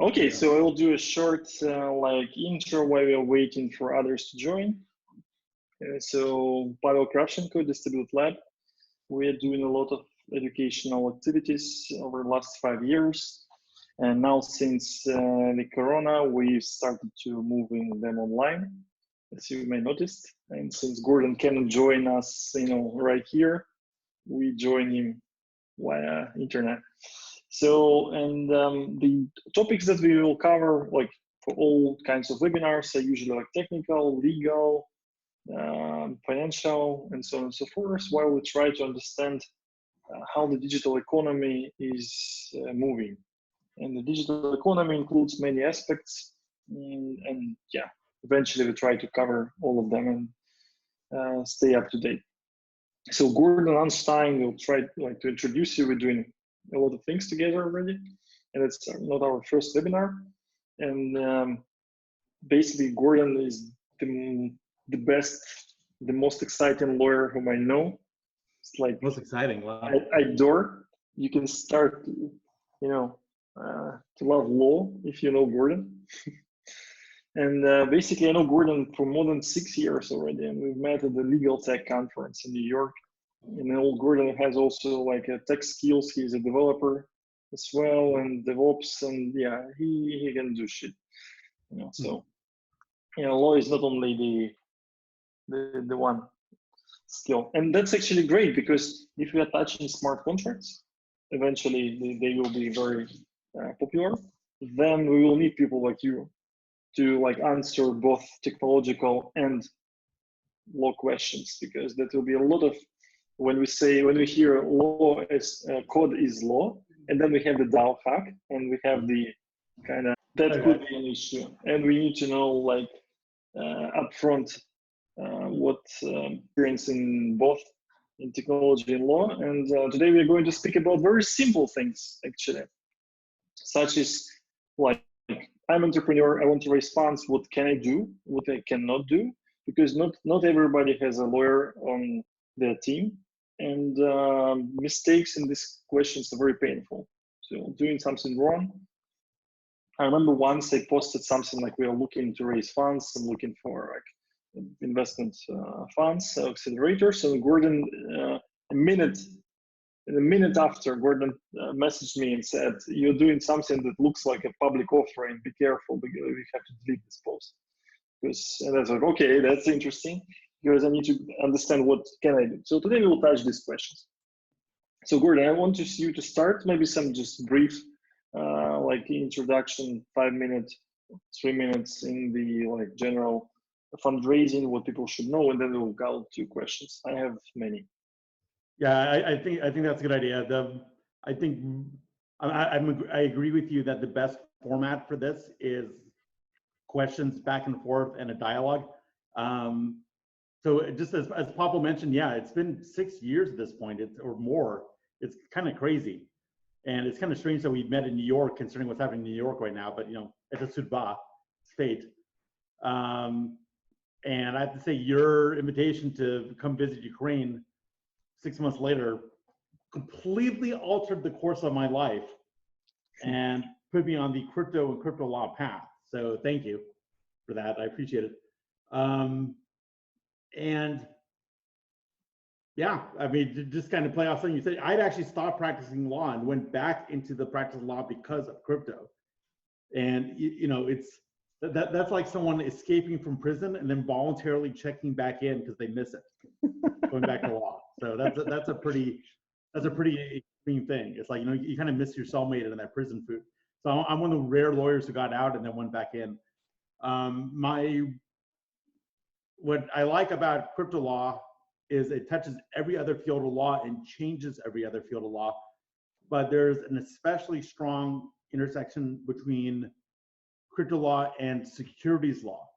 Okay, so I will do a short like intro while we are waiting for others to join. So Pavel Kravchenko, Distributed Lab. We are doing a lot of educational activities over the last 5 years. And now since the Corona, we started to moving them online, as you may notice. And since Gordon cannot join us, right here, we join him via internet. So, and the topics that we will cover, like for all kinds of webinars, are usually like technical, legal, financial, and so on and so forth, while we try to understand how the digital economy is moving. And the digital economy includes many aspects, and yeah, eventually we try to cover all of them and stay up to date. So Gordon and Einstein will try to introduce you. We're doing a lot of things together already, and it's not our first webinar. And basically, Gordon is the best, the most exciting lawyer whom I know. It's like most exciting. Wow. I adore. You can start, to love law if you know Gordon. And basically, I know Gordon for more than 6 years already, and we've met at the Legal Tech Conference in New York. And Gordon has also like a tech skills. He's a developer as well, and DevOps, and yeah, he can do shit. So law is not only the one skill, and that's actually great, because if we are touching smart contracts, eventually they will be very popular. Then we will need people like you to answer both technological and law questions, because that will be a lot of when we hear law as code is law, and then we have the DAO hack, and we have the kind of that could be an issue, and we need to know upfront what experience in both in technology and law. And today we are going to speak about very simple things, actually, such as I'm an entrepreneur, I want to raise funds, what can I do, what I cannot do, because not everybody has a lawyer on their team, and mistakes in these questions are very painful. So doing something wrong. I remember once I posted something like, we are looking to raise funds, I'm looking for investment funds, accelerators, and Gordon, a minute after, Gordon messaged me and said, you're doing something that looks like a public offering, be careful, because we have to delete this post. And I was like, okay, that's interesting, because I need to understand what can I do. So today we will touch these questions. So Gordon, I want you to start, maybe some just brief introduction, 5 minutes, 3 minutes in the general fundraising, what people should know, and then we'll go to questions. I have many. Yeah, I think that's a good idea. I agree with you that the best format for this is questions back and forth and a dialogue. So just as Pavel mentioned, yeah, it's been 6 years at this point, or more. It's kind of crazy, and it's kind of strange that we met in New York, considering what's happening in New York right now. But it's a sudba, fate. And I have to say, your invitation to come visit Ukraine 6 months later completely altered the course of my life and put me on the crypto and crypto law path. So thank you for that. I appreciate it. And yeah, I mean, to just kind of play off something you said, I'd actually stopped practicing law and went back into the practice of law because of crypto. And that's like someone escaping from prison and then voluntarily checking back in because they miss it, going back to law. So that's a pretty extreme thing. It's like, you kind of miss your cellmate in that prison food. So I'm one of the rare lawyers who got out and then went back in. What I like about crypto law is it touches every other field of law and changes every other field of law. But there's an especially strong intersection between crypto law and securities law,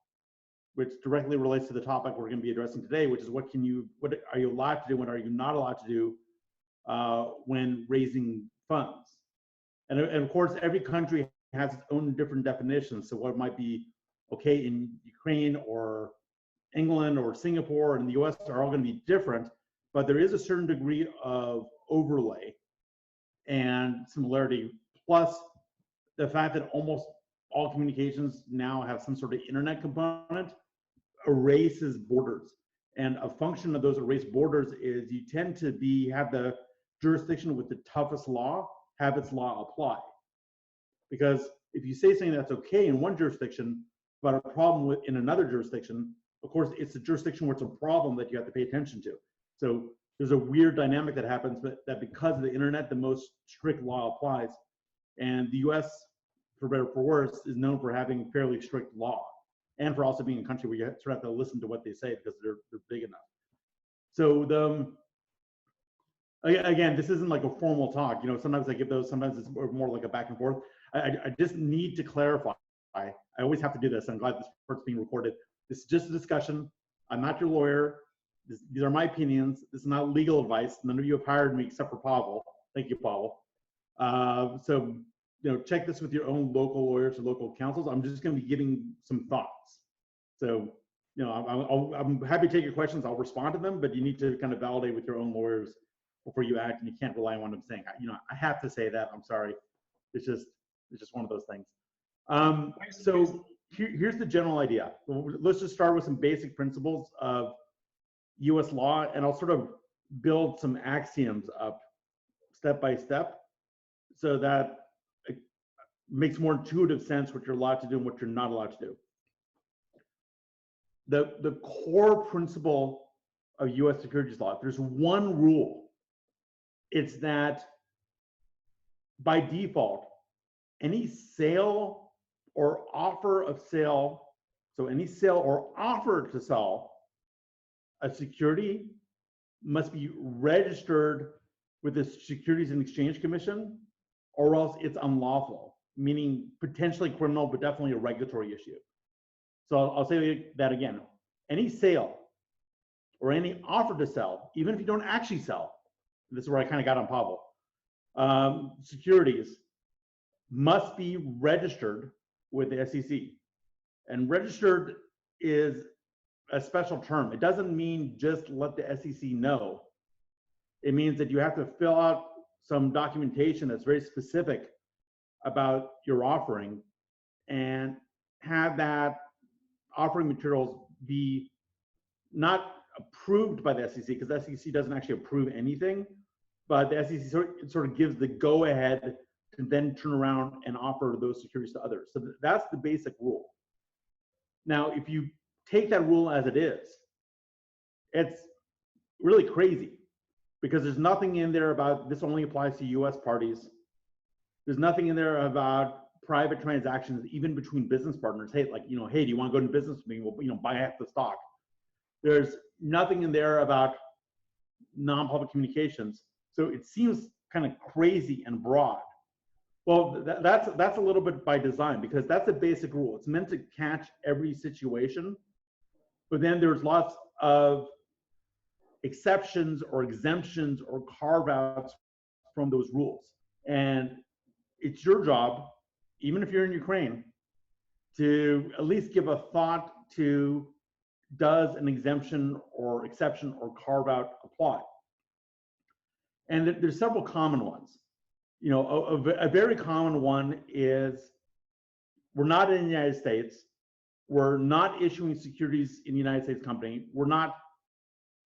which directly relates to the topic we're going to be addressing today, which is what are you allowed to do, what are you not allowed to do when raising funds. And of course, every country has its own different definitions. So what might be okay in Ukraine or England or Singapore and the US are all going to be different, but there is a certain degree of overlay and similarity. Plus, the fact that almost all communications now have some sort of internet component erases borders. And a function of those erased borders is you tend to have the jurisdiction with the toughest law have its law apply. Because if you say something that's okay in one jurisdiction, but a problem in another jurisdiction, of course, it's a jurisdiction where it's a problem that you have to pay attention to. So there's a weird dynamic that happens, but that because of the internet, the most strict law applies. And the US, for better or for worse, is known for having fairly strict law, and for also being a country where you sort of have to listen to what they say because they're big enough. So again, this isn't like a formal talk. Sometimes I give those, sometimes it's more like a back and forth. I just need to clarify. I always have to do this. I'm glad this part's being recorded. This is just a discussion. I'm not your lawyer. These are my opinions. This is not legal advice. None of you have hired me except for Pavel. Thank you, Pavel. So check this with your own local lawyers or local counsels. I'm just going to be giving some thoughts. So I'm happy to take your questions. I'll respond to them, but you need to kind of validate with your own lawyers before you act, and you can't rely on what I'm saying. I have to say that. I'm sorry. It's just one of those things. So here's the general idea. Let's just start with some basic principles of US law, and I'll sort of build some axioms up step by step so that it makes more intuitive sense what you're allowed to do and what you're not allowed to do. The core principle of US securities law, if there's one rule, it's that by default, any sale or offer of sale, so any sale or offer to sell a security must be registered with the Securities and Exchange Commission, or else it's unlawful, meaning potentially criminal, but definitely a regulatory issue. So I'll say that again. Any sale or any offer to sell, even if you don't actually sell, this is where I kind of got on Pavel, securities must be registered with the SEC. And registered is a special term. It doesn't mean just let the SEC know. It means that you have to fill out some documentation that's very specific about your offering and have that offering materials be not approved by the SEC, because the SEC doesn't actually approve anything, but the SEC sort of gives the go-ahead to then turn around and offer those securities to others. So that's the basic rule. Now, if you take that rule as it is, it's really crazy, because there's nothing in there about this only applies to US parties. There's nothing in there about private transactions, even between business partners. Hey, hey, do you want to go into business with me? Well, buy half the stock. There's nothing in there about non-public communications. So it seems kind of crazy and broad. Well, that's a little bit by design, because that's a basic rule. It's meant to catch every situation, but then there's lots of exceptions or exemptions or carve-outs from those rules. And it's your job, even if you're in Ukraine, to at least give a thought to, does an exemption or exception or carve-out apply? And there's several common ones. A very common one is, we're not in the United States, we're not issuing securities in the United States company, we're not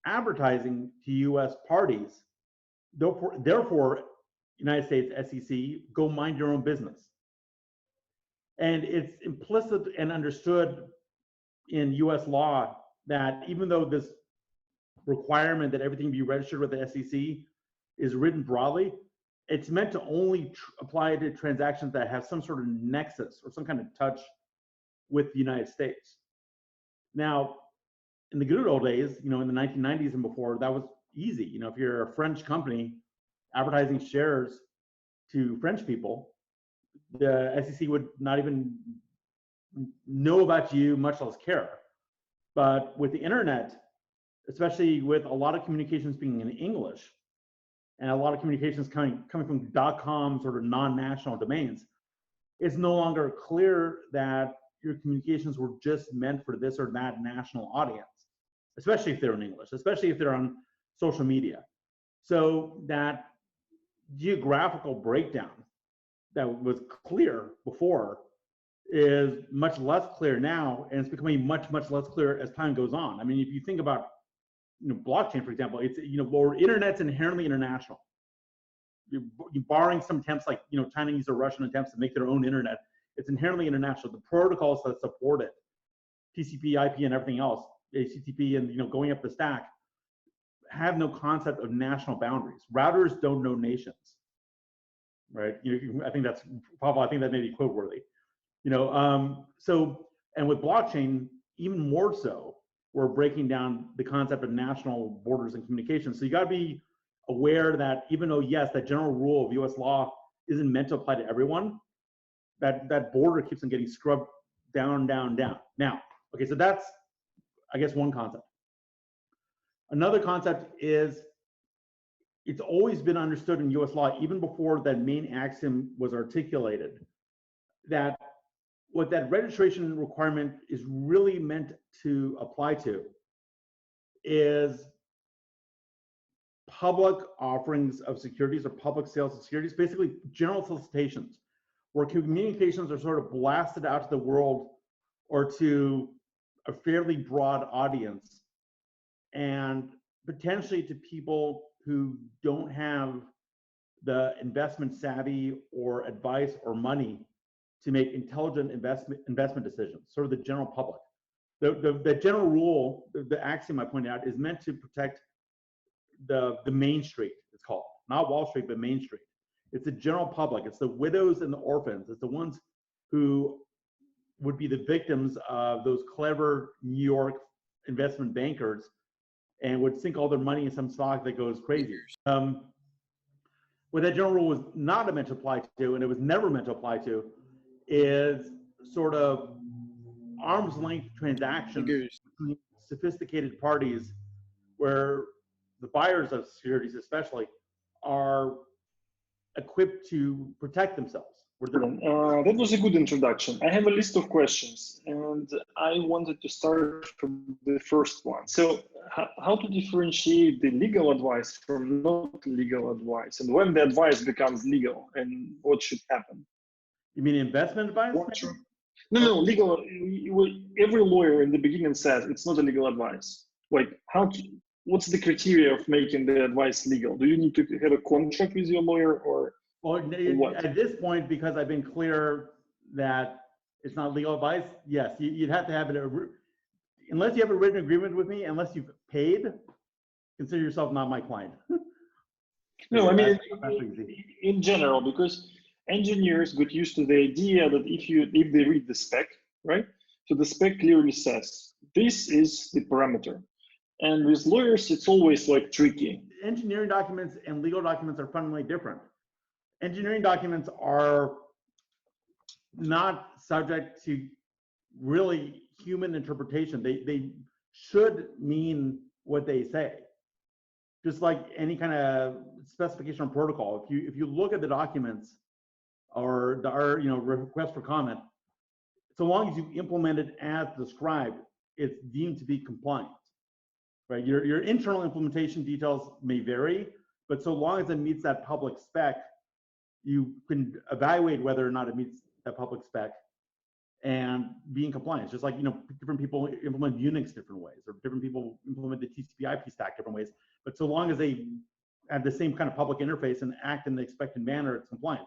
advertising to US parties, therefore United States SEC, go mind your own business. And it's implicit and understood in US law that even though this requirement that everything be registered with the SEC is written broadly, it's meant to only apply to transactions that have some sort of nexus or some kind of touch with the United States. Now, in the good old days, in the 1990s and before, that was easy. If you're a French company advertising shares to French people, the SEC would not even know about you, much less care. But with the internet, especially with a lot of communications being in English, and a lot of communications coming from .com sort of non-national domains, it's no longer clear that your communications were just meant for this or that national audience, especially if they're in English, especially if they're on social media. So that geographical breakdown that was clear before is much less clear now, and it's becoming much less clear as time goes on. I mean, if you think about blockchain, for example, it's or internet's inherently international. You're barring some attempts like Chinese or Russian attempts to make their own internet, it's inherently international. The protocols that support it, TCP, IP, and everything else, HTTP, and going up the stack, have no concept of national boundaries. Routers don't know nations, right? I think that's Pavel. I think that may be quote worthy. So, and with blockchain, even more so, we're breaking down the concept of national borders and communications. So you got to be aware that even though, yes, that general rule of US law isn't meant to apply to everyone, that border keeps on getting scrubbed down. Now, okay, so that's, I guess, one concept. Another concept is it's always been understood in US law, even before that main axiom was articulated, that what that registration requirement is really meant to apply to is public offerings of securities or public sales of securities, basically general solicitations, where communications are sort of blasted out to the world or to a fairly broad audience, and potentially to people who don't have the investment savvy or advice or money to make intelligent investment decisions, sort of the general public. The general rule, the axiom I pointed out, is meant to protect the Main Street, it's called. Not Wall Street, but Main Street. It's the general public. It's the widows and the orphans. It's the ones who would be the victims of those clever New York investment bankers and would sink all their money in some stock that goes crazy. What that general rule was not meant to apply to, and it was never meant to apply to, is sort of arm's length transactions between sophisticated parties where the buyers of securities especially are equipped to protect themselves. That was a good introduction. I have a list of questions, and I wanted to start from the first one. So, how to differentiate the legal advice from not legal advice, and when the advice becomes legal, and what should happen? You mean investment advice? No, legal. Every lawyer in the beginning says it's not a legal advice. Like, what's the criteria of making the advice legal? Do you need to have a contract with your lawyer, or? Well, at this point, because I've been clear that it's not legal advice, yes, you'd have to have it. Unless you have a written agreement with me, unless you've paid, consider yourself not my client. No, I mean, in general, because engineers got used to the idea that if they read the spec, right? So the spec clearly says, this is the parameter. And with lawyers, it's always like tricky. Engineering documents and legal documents are fundamentally different. Engineering documents are not subject to really human interpretation. They should mean what they say. Just like any kind of specification or protocol. If you look at the documents or our request for comment, so long as you implement it as described, it's deemed to be compliant. Right? Your internal implementation details may vary, but so long as it meets that public spec, you can evaluate whether or not it meets that public spec and be in compliance. Just like different people implement Unix different ways, or different people implement the TCP/IP stack different ways. But so long as they have the same kind of public interface and act in the expected manner, it's compliant.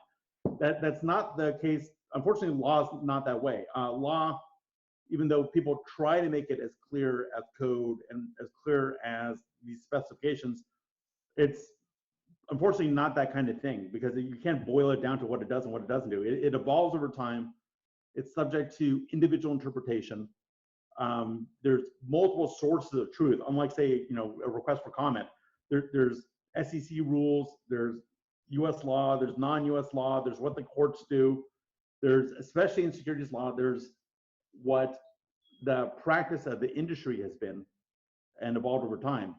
That's not the case. Unfortunately, law is not that way. Law, even though people try to make it as clear as code and as clear as these specifications, it's unfortunately not that kind of thing, because you can't boil it down to what it does and what it doesn't do. It evolves over time. It's subject to individual interpretation. There's multiple sources of truth. Unlike, say, a request for comment, there's SEC rules, there's US law, there's non-US law, there's what the courts do. There's, especially in securities law, there's what the practice of the industry has been and evolved over time.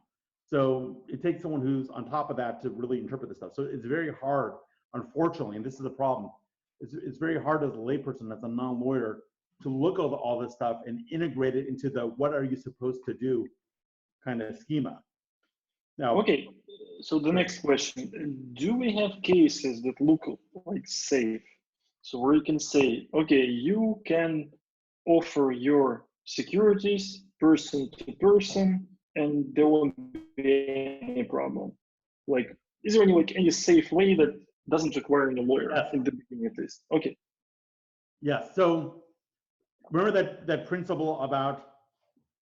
So it takes someone who's on top of that to really interpret this stuff. So it's very hard, unfortunately, and this is a problem. It's very hard as a layperson, as a non-lawyer, to look at all this stuff and integrate it into the what are you supposed to do kind of schema. Now, okay, so the next question, do we have cases that look like safe? So where you can say, okay, you can offer your securities person to person, and there won't be any problem. Like, is there any like any safe way that doesn't require any lawyer Yes. in the beginning at least? Okay. Yes. So remember that principle about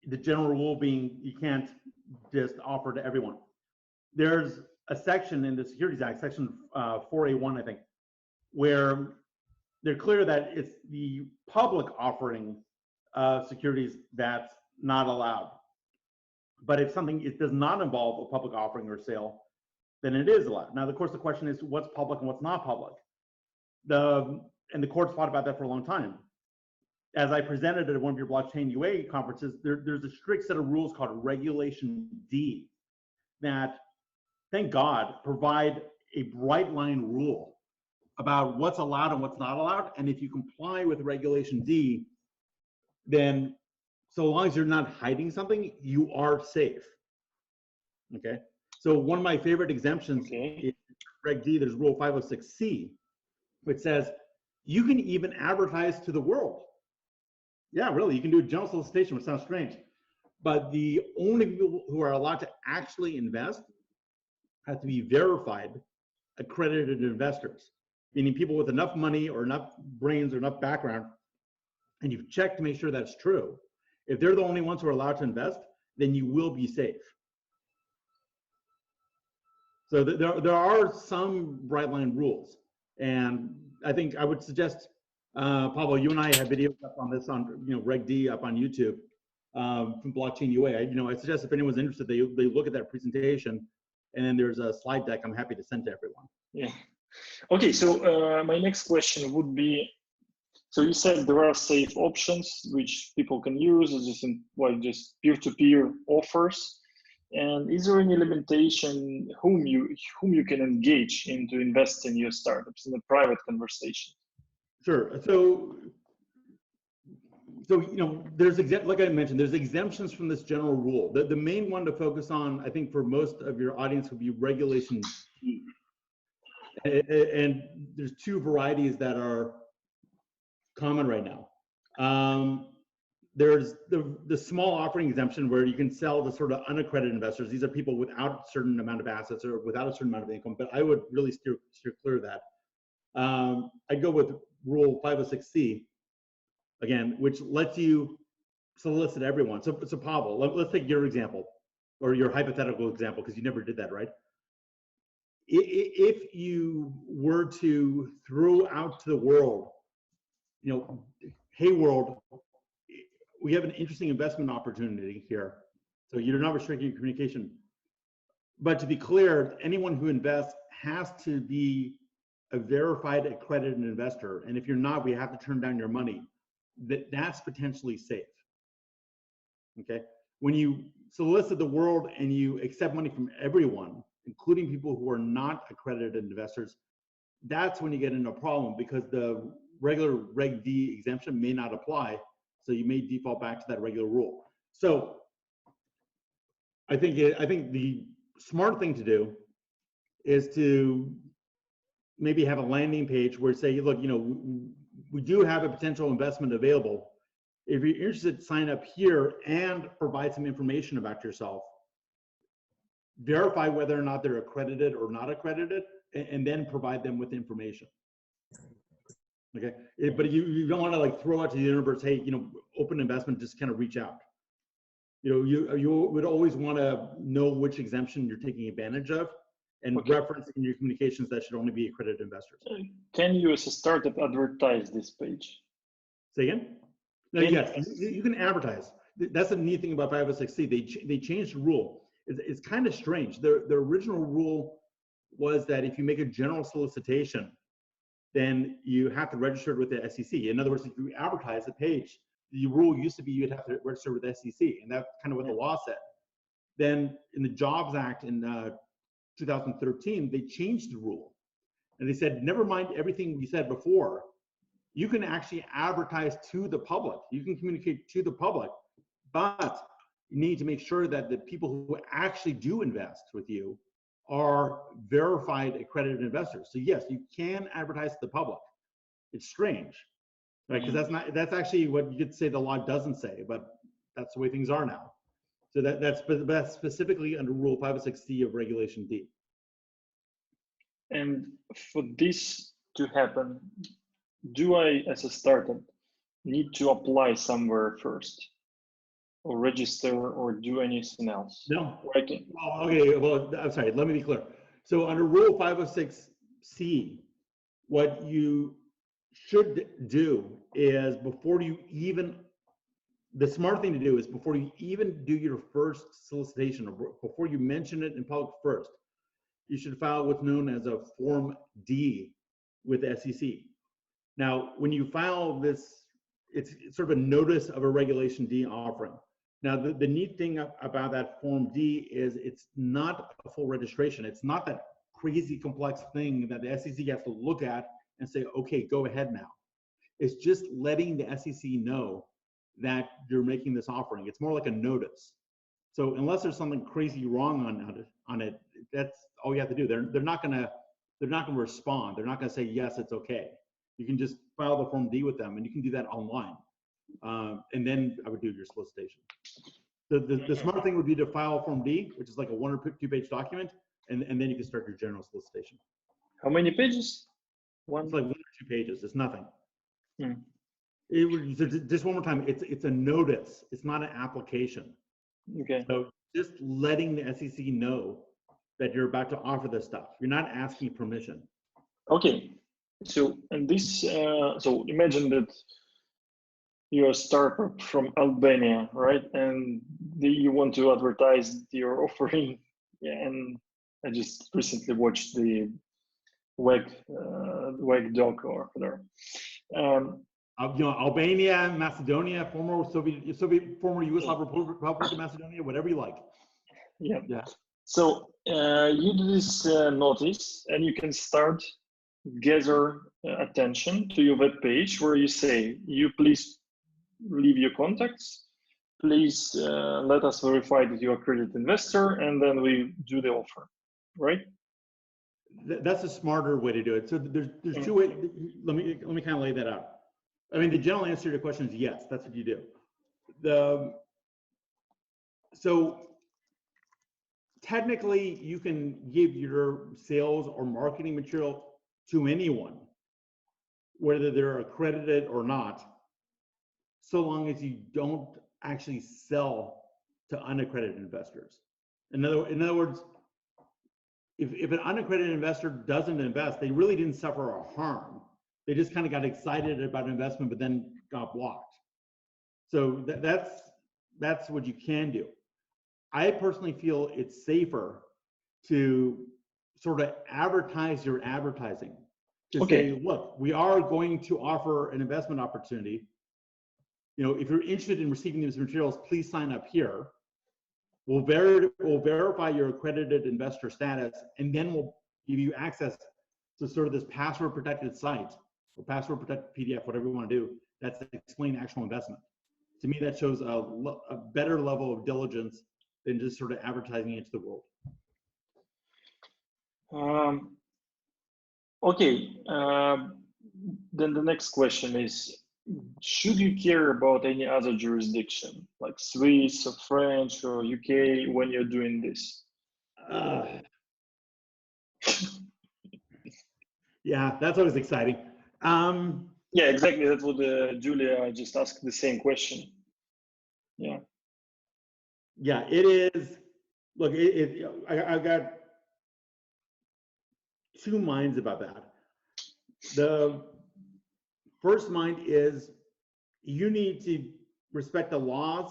the general rule being you can't just offer to everyone. There's a section in the Securities Act, section 4A1, I think, where they're clear that it's the public offering securities that's not allowed. But if something it does not involve a public offering or sale, then it is allowed. Now, of course, the question is what's public and what's not public. And the court's thought about that for a long time. As I presented at one of your blockchain UA conferences, there's a strict set of rules called Regulation D that, thank God, provide a bright line rule about what's allowed and what's not allowed. And if you comply with Regulation D, then so long as you're not hiding something, you are safe. Okay. So one of my favorite exemptions is Reg D, there's Rule 506C, which says you can even advertise to the world. Yeah, really, you can do a general solicitation, which sounds strange. But the only people who are allowed to actually invest have to be verified, accredited investors, meaning people with enough money or enough brains or enough background, and you've checked to make sure that's true. If they're the only ones who are allowed to invest, then you will be safe. So there are some bright line rules. And I think I would suggest, Pavel, you and I have videos up on this on Reg D up on YouTube from Blockchain UA. I suggest if anyone's interested, they look at that presentation, and then there's a slide deck I'm happy to send to everyone. Yeah. Okay, so my next question would be, so you said there are safe options which people can use, just peer-to-peer offers. And is there any limitation whom you can engage into invest in your startups in a private conversation? Sure. So there's like I mentioned, there's exemptions from this general rule. The main one to focus on, I think, for most of your audience would be Regulation D. And there's two varieties that are common right now. There's the small offering exemption where you can sell to sort of unaccredited investors. These are people without a certain amount of assets or without a certain amount of income, but I would really steer clear of that. I'd go with Rule 506C, again, which lets you solicit everyone. So Pavel, let's take your example or your hypothetical example, because you never did that, right? If you were to throw out to the world, hey world, we have an interesting investment opportunity here. So you're not restricting your communication. But to be clear, anyone who invests has to be a verified, accredited investor. And if you're not, we have to turn down your money. That's potentially safe. Okay. When you solicit the world and you accept money from everyone, including people who are not accredited investors, that's when you get into a problem, because the regular Reg D exemption may not apply. So you may default back to that regular rule. So I think the smart thing to do is to maybe have a landing page where say, look, we do have a potential investment available. If you're interested, sign up here and provide some information about yourself. Verify whether or not they're accredited or not accredited, and then provide them with information. Okay, but you don't want to like throw out to the universe, hey, open investment, just kind of reach out. You would always want to know which exemption you're taking advantage of, and reference in your communications that should only be accredited investors. Can you as a startup advertise this page? Say again? No, yes, you can advertise. That's the neat thing about 506C. They changed the rule. It's kind of strange. The original rule was that if you make a general solicitation, then you have to register with the SEC. In other words, if you advertise the page, the rule used to be you'd have to register with the SEC, and that's kind of what the law said. Then in the Jobs Act in 2013, they changed the rule. And they said, never mind everything we said before, you can actually advertise to the public. You can communicate to the public, but you need to make sure that the people who actually do invest with you are verified accredited investors. So yes, you can advertise to the public, It's strange, right? Because that's actually what you could say the law doesn't say, but that's the way things are now. So that's specifically under Rule 506C of Regulation D. And for this to happen, do I, as a startup, need to apply somewhere first, or register, or do anything else? No. Okay. Well, okay. Well, I'm sorry. Let me be clear. So under Rule 506C, what you should do is the smart thing to do is before you even do your first solicitation, or before you mention it in public first, you should file what's known as a Form D with the SEC. Now, when you file this, it's sort of a notice of a Regulation D offering. Now, the neat thing about that Form D is it's not a full registration. It's not that crazy complex thing that the SEC has to look at and say, okay, go ahead now. It's just letting the SEC know that you're making this offering. It's more like a notice. So unless there's something crazy wrong on it, that's all you have to do. They're not gonna respond. They're not gonna say yes, it's okay. You can just file the Form D with them, and you can do that online. And then I would do your solicitation. The smart thing would be to file Form D, which is like a 1 or 2 page document, and then you can start your general solicitation. How many pages? One. It's like 1 or 2 pages. It's nothing. Hmm. Just one more time. It's a notice. It's not an application. Okay. So just letting the SEC know that you're about to offer this stuff. You're not asking permission. Okay. So, and this, so imagine that you're a startup from Albania, right? And you want to advertise your offering. Yeah, and I just recently watched the WAG doc or whatever. Albania, Macedonia, former Yugoslav Republic of Macedonia, whatever you like. Yeah. So you do this notice, and you can start gather attention to your web page where you say, you please leave your contacts, please let us verify that you're a accredited investor, and then we do the offer, right? That's a smarter way to do it. So there's 2 ways. Let me kind of lay that out. I mean, the general answer to your question is yes, that's what you do. So technically, you can give your sales or marketing material to anyone, whether they're accredited or not, so long as you don't actually sell to unaccredited investors. In other words, if an unaccredited investor doesn't invest, they really didn't suffer a harm. They just kind of got excited about investment, but then got blocked. So that's what you can do. I personally feel it's safer to sort of advertise your advertising, to say, look, we are going to offer an investment opportunity. You know, if you're interested in receiving these materials, please sign up here. We'll verify your accredited investor status, and then we'll give you access to sort of this password protected site or password protected PDF, whatever you want to do, that's explain actual investment. To me, that shows a better level of diligence than just sort of advertising it to the world. Then the next question is, should you care about any other jurisdiction, like Swiss or French or UK, when you're doing this? Yeah, that's always exciting. Yeah, exactly. That's what Julia just asked the same question. Yeah. Yeah, it is. Look, I've got 2 minds about that. The first mind is you need to respect the laws.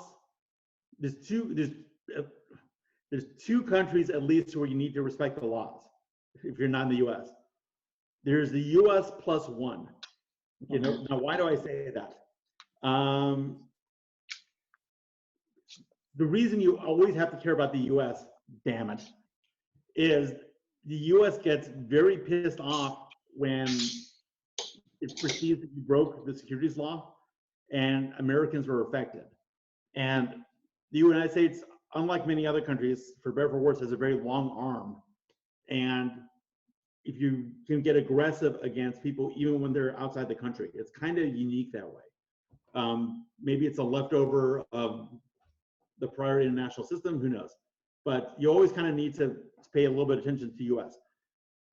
There's two countries at least where you need to respect the laws if you're not in the US. There's the US plus 1. You know, now why do I say that? The reason you always have to care about the US, damn it, is the US gets very pissed off when it's perceived that you broke the securities law and Americans were affected. And the United States, unlike many other countries, for better or for worse, has a very long arm. And if you can get aggressive against people even when they're outside the country. It's kind of unique that way. Maybe it's a leftover of the prior international system, who knows? But you always kind of need to pay a little bit of attention to US.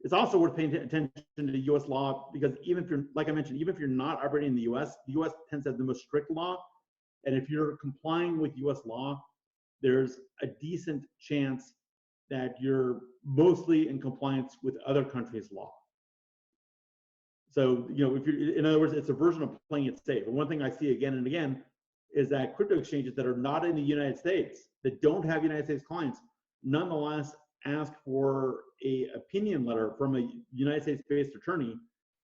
It's also worth paying attention to US law, because even if you're, like I mentioned, even if you're not operating in the US tends to have the most strict law. And if you're complying with US law, there's a decent chance that you're mostly in compliance with other countries' law. So, you know, if you're, in other words, it's a version of playing it safe. And one thing I see again and again is that crypto exchanges that are not in the United States, that don't have United States clients, nonetheless ask for a opinion letter from a United States-based attorney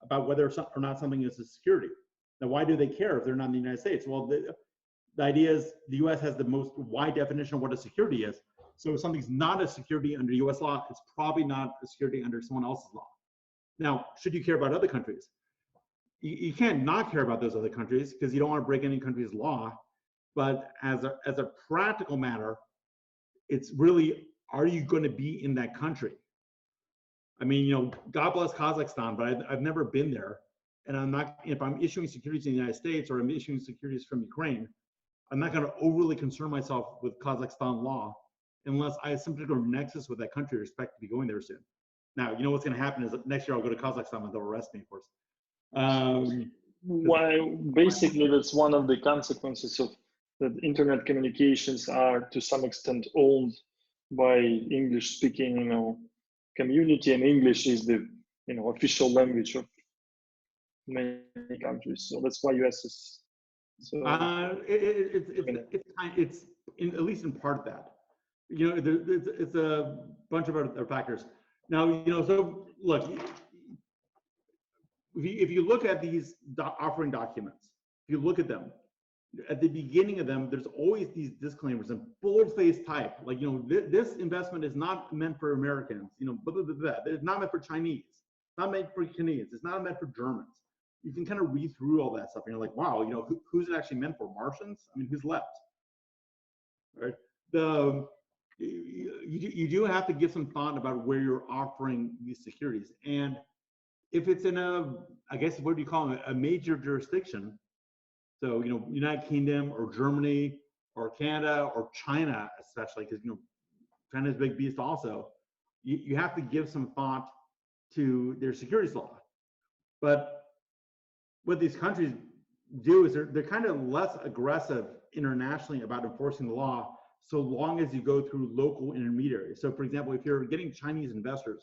about whether or not something is a security. Now, why do they care if they're not in the United States? Well, the idea is the US has the most wide definition of what a security is. So if something's not a security under US law, it's probably not a security under someone else's law. Now, should you care about other countries? You can't not care about those other countries because you don't want to break any country's law. But as a practical matter, it's really, are you going to be in that country? I mean, you know, God bless Kazakhstan, but I've never been there. And I'm not, if I'm issuing securities in the United States or I'm issuing securities from Ukraine, I'm not going to overly concern myself with Kazakhstan law unless I have some particular nexus with that country or expect to be going there soon. Now, you know what's going to happen is that next year I'll go to Kazakhstan and they'll arrest me, of course. Why, basically, that's one of the consequences of that internet communications are to some extent owned by English-speaking, you know, community, and English is the, you know, official language of many countries. So that's why US is. So it's at least in part that, you know, it's a bunch of other factors. Now, you know, so look, if you look at these offering documents, if you look at them, at the beginning of them, there's always these disclaimers in bold-faced type, like, you know, this investment is not meant for Americans, you know, blah, blah, blah, blah. It's not meant for Chinese, it's not meant for Canadians, it's not meant for Germans. You can kind of read through all that stuff and you're like, wow, you know, who's it actually meant for? Martians? I mean, who's left? Right? You do have to give some thought about where you're offering these securities. And if it's in a, I guess, what do you call it, a major jurisdiction, so, you know, United Kingdom or Germany or Canada or China, especially, because, you know, China's a big beast also, you have to give some thought to their securities law. But what these countries do is they're kind of less aggressive internationally about enforcing the law, so long as you go through local intermediaries. So, for example, if you're getting Chinese investors,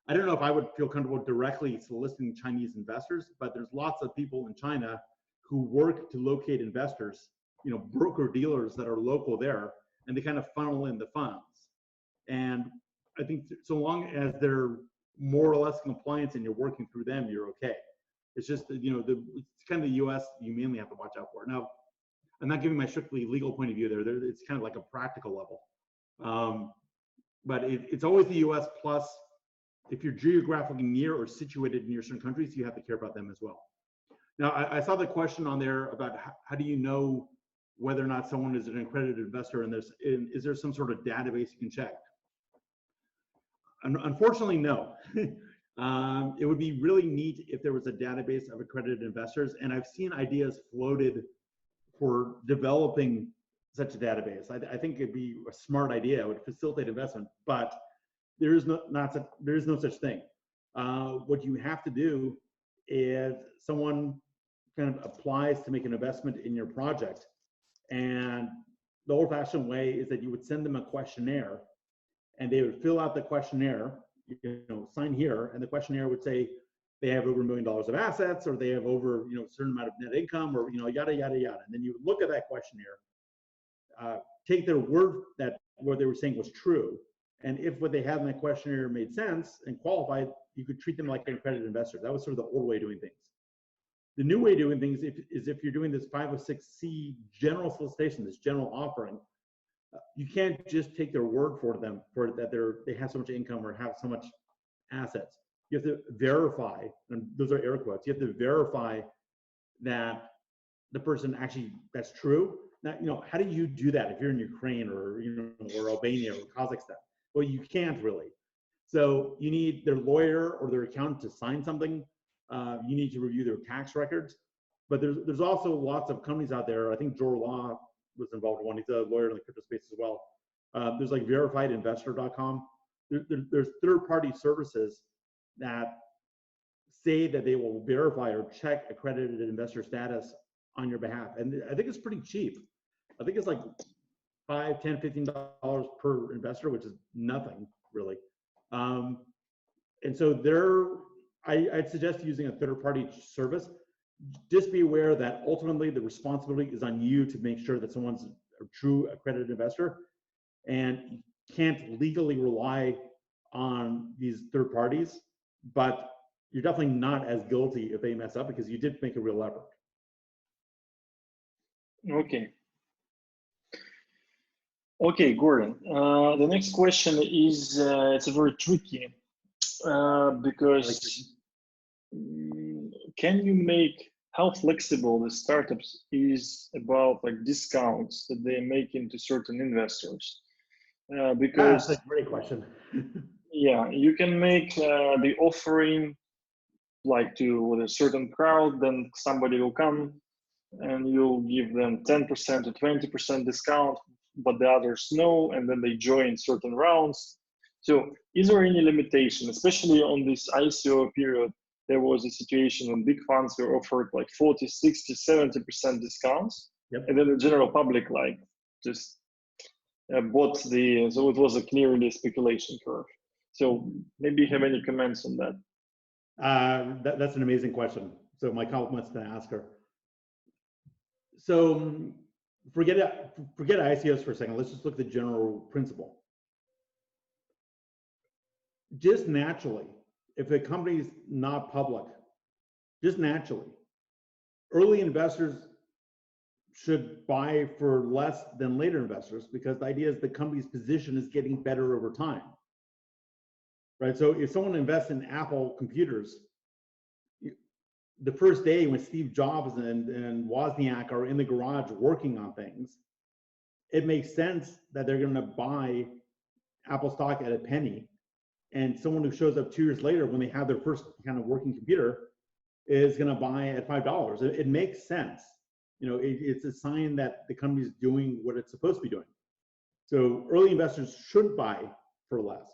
I don't know if I would feel comfortable directly soliciting Chinese investors, but there's lots of people in China who work to locate investors, you know, broker dealers that are local there, and they kind of funnel in the funds. And I think so long as they're more or less compliant and you're working through them, you're okay. It's just, you know, it's kind of the US you mainly have to watch out for. Now, I'm not giving my strictly legal point of view there. It's kind of like a practical level. But it's always the US, plus if you're geographically near or situated near certain countries, you have to care about them as well. Now, I saw the question on there about how do you know whether or not someone is an accredited investor, and is there some sort of database you can check? Unfortunately, no. It would be really neat if there was a database of accredited investors, and I've seen ideas floated for developing such a database. I think it'd be a smart idea. It would facilitate investment, but there is no such thing. What you have to do is someone kind of applies to make an investment in your project, and the old-fashioned way is that you would send them a questionnaire, and they would fill out the questionnaire, you know, sign here, and the questionnaire would say they have over $1 million of assets, or they have over, you know, a certain amount of net income, or, you know, yada yada yada. And then you would look at that questionnaire, take their word that what they were saying was true, and if what they had in that questionnaire made sense and qualified, you could treat them like an accredited investor. That was sort of the old way of doing things. The new way of doing things is if you're doing this 506c general solicitation, this general offering, you can't just take their word for them for that they have so much income or have so much assets. You have to verify, and those are air quotes, you have to verify that the person actually, that's true. Now, you know, how do you do that if you're in Ukraine or, you know, or Albania or Kazakhstan? Well, you can't really. So you need their lawyer or their accountant to sign something. You need to review their tax records. But there's also lots of companies out there. I think Jor Law was involved in one. He's a lawyer in the crypto space as well. There's like verifiedinvestor.com. There's third-party services that say that they will verify or check accredited investor status on your behalf. And I think it's pretty cheap. I think it's like $5, $10, $15 per investor, which is nothing really. And so I'd suggest using a third-party service. Just be aware that ultimately the responsibility is on you to make sure that someone's a true accredited investor, and you can't legally rely on these third parties, but you're definitely not as guilty if they mess up because you did make a real effort. Okay. Okay, Gordon. The next question is, it's very tricky because can you make, how flexible the startups is about like discounts that they make into certain investors? Because that's a great question. yeah, you can make the offering like to with a certain crowd, then somebody will come and you'll give them 10% to 20% discount, but the others no, and then they join certain rounds. So is there any limitation, especially on this ICO period? There was a situation when big funds were offered like 40, 60, 70% discounts. Yep. And then the general public like just bought so it was a clearly speculation curve. So maybe you have any comments on that? That's an amazing question. So my compliments to the asker. So forget ICOs for a second. Let's just look at the general principle. Just naturally, if a company's not public, just naturally, early investors should buy for less than later investors because the idea is the company's position is getting better over time. Right? So if someone invests in Apple computers, the first day when Steve Jobs and Wozniak are in the garage working on things, it makes sense that they're going to buy Apple stock at a penny. And someone who shows up 2 years later when they have their first kind of working computer is going to buy at $5. It makes sense. You know, it's a sign that the company's doing what it's supposed to be doing. So early investors should buy for less.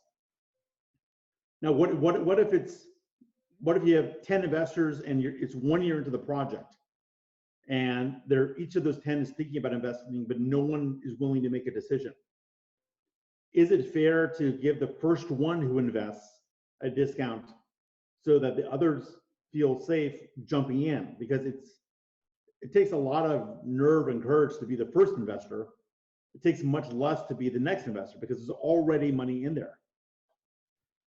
Now, what if you have 10 investors and it's 1 year into the project, and each of those 10 is thinking about investing, but no one is willing to make a decision? Is it fair to give the first one who invests a discount so that the others feel safe jumping in? Because it takes a lot of nerve and courage to be the first investor. It takes much less to be the next investor because there's already money in there.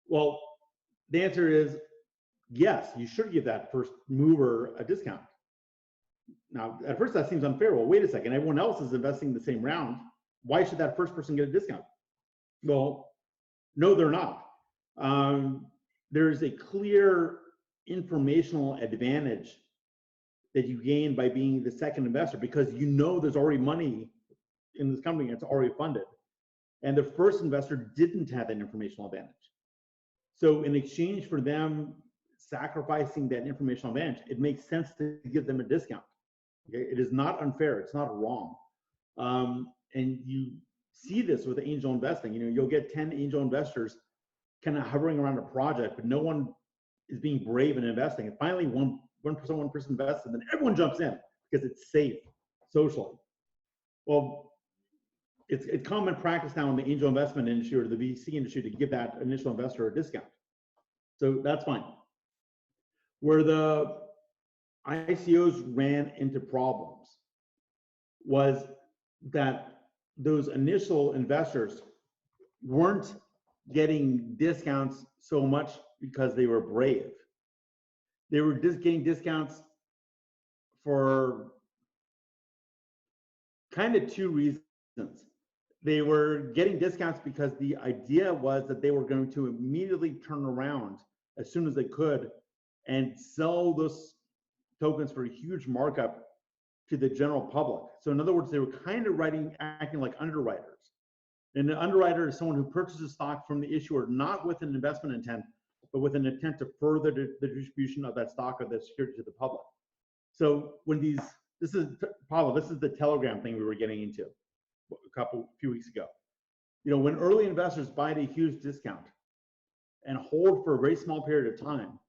Well, the answer is yes, you should give that first mover a discount. Now, at first that seems unfair. Well, wait a second, everyone else is investing in the same round. Why should that first person get a discount? Well, no, they're not. There's a clear informational advantage that you gain by being the second investor because you know there's already money in this company and it's already funded. And the first investor didn't have that informational advantage. So in exchange for them sacrificing that informational advantage, it makes sense to give them a discount. Okay? It is not unfair. It's not wrong. And you see this with angel investing. You know, you'll get 10 angel investors kind of hovering around a project, but no one is being brave in investing. And finally, one person invests, and then everyone jumps in because it's safe socially. Well, it's common practice now in the angel investment industry or the VC industry to give that initial investor a discount. So that's fine. Where the ICOs ran into problems was that those initial investors weren't getting discounts so much because they were brave. They were just getting discounts for kind of two reasons. They were getting discounts because the idea was that they were going to immediately turn around as soon as they could and sell those tokens for a huge markup to the general public. So in other words, they were kind of acting like underwriters. And an underwriter is someone who purchases stock from the issuer, not with an investment intent, but with an intent to further the distribution of that stock or that security to the public. So when this is, Pavel, this is the Telegram thing we were getting into a few weeks ago. You know, when early investors buy at a huge discount and hold for a very small period of time,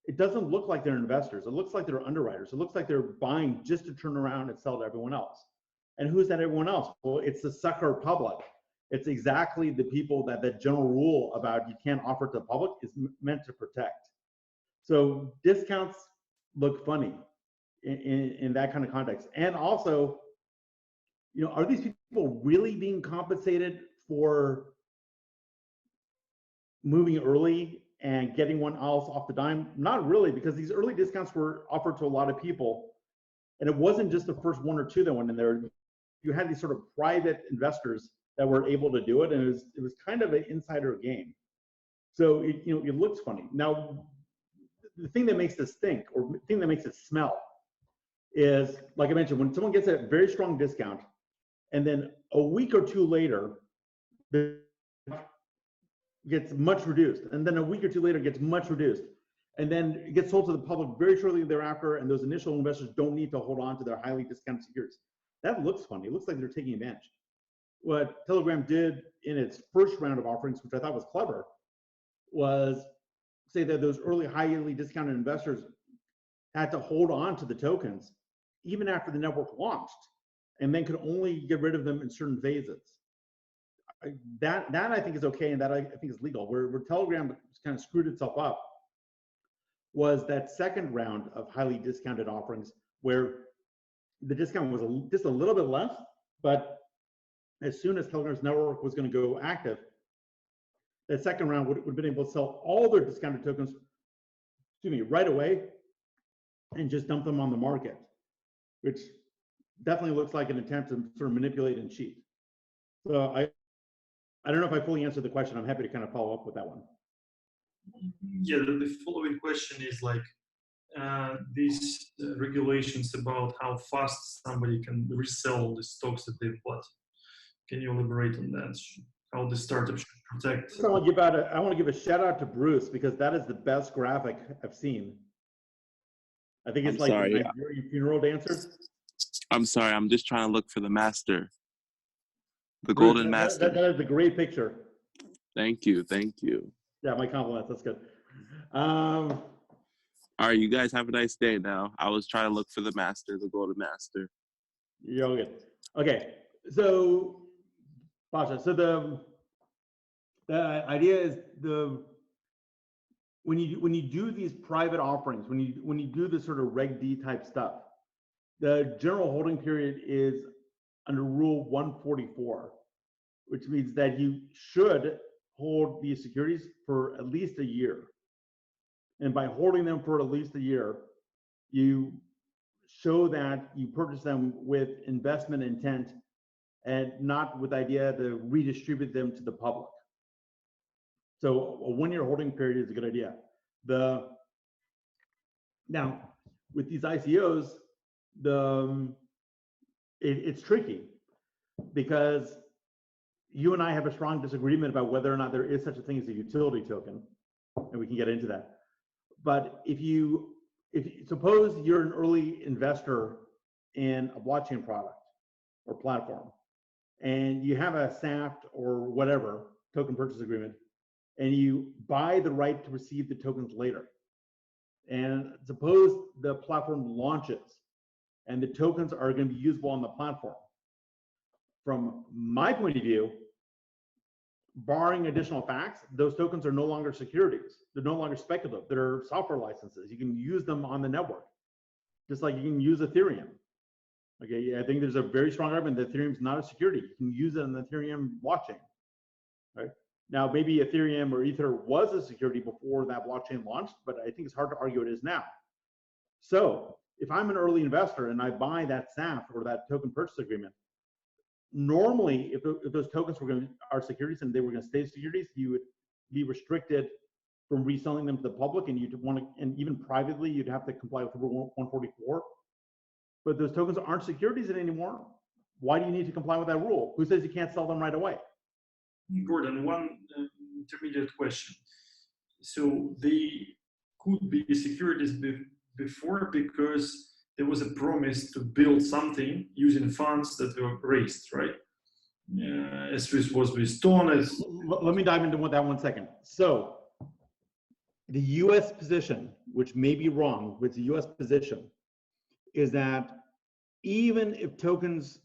it doesn't look like they're investors. It looks like they're underwriters. It looks like they're buying just to turn around and sell to everyone else. And who's that everyone else? Well, it's the sucker public. It's exactly the people that the general rule about you can't offer to the public is meant to protect. So discounts look funny in that kind of context. And also, you know, are these people really being compensated for moving early and getting one else off the dime? Not really, because these early discounts were offered to a lot of people. And it wasn't just the first one or two that went in there. You had these sort of private investors that were able to do it. And it was kind of an insider game. So it looks funny. Now, the thing that makes this stink, or the thing that makes it smell, is, like I mentioned, when someone gets a very strong discount, and then a week or two later, it gets much reduced, and then a week or two later gets much reduced, and then it gets sold to the public very shortly thereafter, and those initial investors don't need to hold on to their highly discounted securities. That looks funny. It looks like they're taking advantage. What Telegram did in its first round of offerings, which I thought was clever, was say that those early highly discounted investors had to hold on to the tokens even after the network launched, and then could only get rid of them in certain phases. That I think is okay, and that I think is legal. Where Telegram kind of screwed itself up was that second round of highly discounted offerings, where the discount was just a little bit less, but as soon as Telegram's network was going to go active, that second round would have been able to sell all their discounted tokens, right away, and just dump them on the market, which definitely looks like an attempt to sort of manipulate and cheat. So I don't know if I fully answered the question. I'm happy to kind of follow up with that one. Yeah, the following question is like these regulations about how fast somebody can resell the stocks that they've bought. Can you elaborate on that? How the startup should protect? I want to give a shout out to Bruce, because that is the best graphic I've seen. I think it's the Nigerian funeral dancers. I'm sorry, I'm just trying to look for the master. The Bruce, golden master. That is a great picture. Thank you. Yeah, my compliments. That's good. All right, you guys have a nice day now. I was trying to look for the master, the golden master. You're all good. Okay, so Pasha, so the idea is when you do these private offerings, when you do this sort of Reg D type stuff, the general holding period is under Rule 144, which means that you should hold these securities for at least a year. And by holding them for at least a year, you show that you purchase them with investment intent and not with the idea to redistribute them to the public. So a 1-year holding period is a good idea. Now, with these ICOs, it's tricky, because you and I have a strong disagreement about whether or not there is such a thing as a utility token, and we can get into that. But if you suppose you're an early investor in a blockchain product or platform, and you have a SAFT or whatever token purchase agreement, and you buy the right to receive the tokens later, and suppose the platform launches and the tokens are going to be usable on the platform. From my point of view, barring additional facts, those tokens are no longer securities. They're no longer speculative. They're software licenses. You can use them on the network, just like you can use Ethereum. Okay, I think there's a very strong argument that Ethereum is not a security. You can use it on the Ethereum blockchain. Right? Now, maybe Ethereum or Ether was a security before that blockchain launched, but I think it's hard to argue it is now. So if I'm an early investor and I buy that SAFT or that token purchase agreement, normally, if those tokens are securities and they were going to stay securities, you would be restricted from reselling them to the public, and and even privately, you'd have to comply with Rule 144. But those tokens aren't securities anymore. Why do you need to comply with that rule? Who says you can't sell them right away? Gordon, one intermediate question. So they could be securities before because there was a promise to build something using funds that were raised, right? As this was with Stone. Let me dive into that 1 second. So the U.S. position, which may be wrong, with the U.S. position, is that even if tokens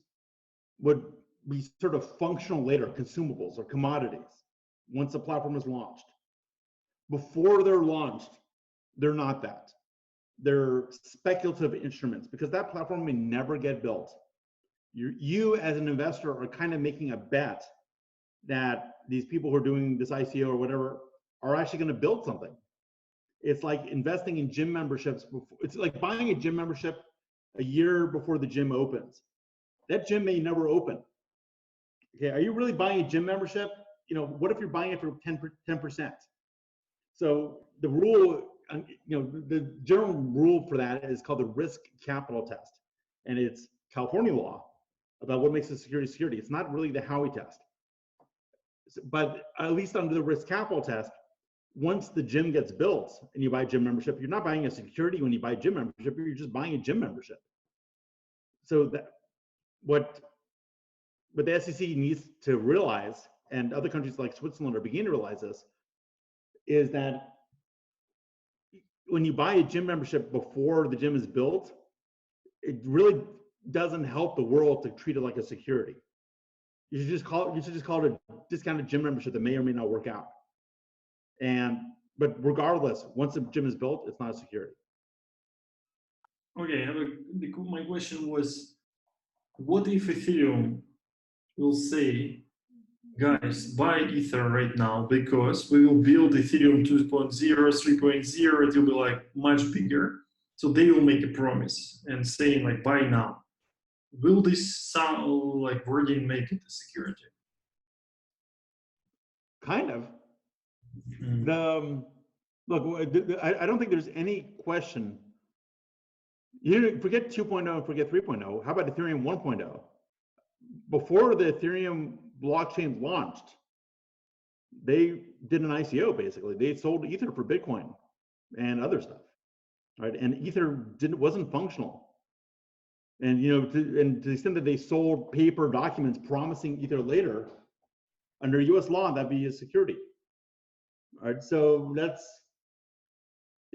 would be sort of functional later, consumables or commodities, once the platform is launched, before they're launched, they're not that. They're speculative instruments because that platform may never get built. You as an investor are kind of making a bet that these people who are doing this ICO or whatever are actually going to build something. It's like investing in gym memberships. It's like buying a gym membership a year before the gym opens. That gym may never open. Okay, are you really buying a gym membership? You know, what if you're buying it for 10%? So the rule, you know, the general rule for that is called the risk capital test, and it's California law about what makes a security security. It's not really the Howey test, but at least under the risk capital test, once the gym gets built and you buy a gym membership, you're not buying a security when you buy a gym membership, you're just buying a gym membership. So that what the SEC needs to realize, and other countries like Switzerland are beginning to realize this, is that when you buy a gym membership before the gym is built, it really doesn't help the world to treat it like a security. You should just call it a discounted gym membership that may or may not work out. But regardless, once the gym is built, it's not a security. Okay, my question was, what if Ethereum will say, guys, buy Ether right now because we will build Ethereum 2.0, 3.0, it will be like much bigger. So they will make a promise and saying like, buy now. Will this sound like wording make it a security? Kind of. Look, I don't think there's any question. You forget 2.0 and forget 3.0. How about Ethereum 1.0? Before the Ethereum blockchain launched, they did an ICO basically. They sold Ether for Bitcoin and other stuff, right? And Ether wasn't functional. And you know, to the extent that they sold paper documents promising Ether later, under U.S. law, that'd be a security. All right, so that's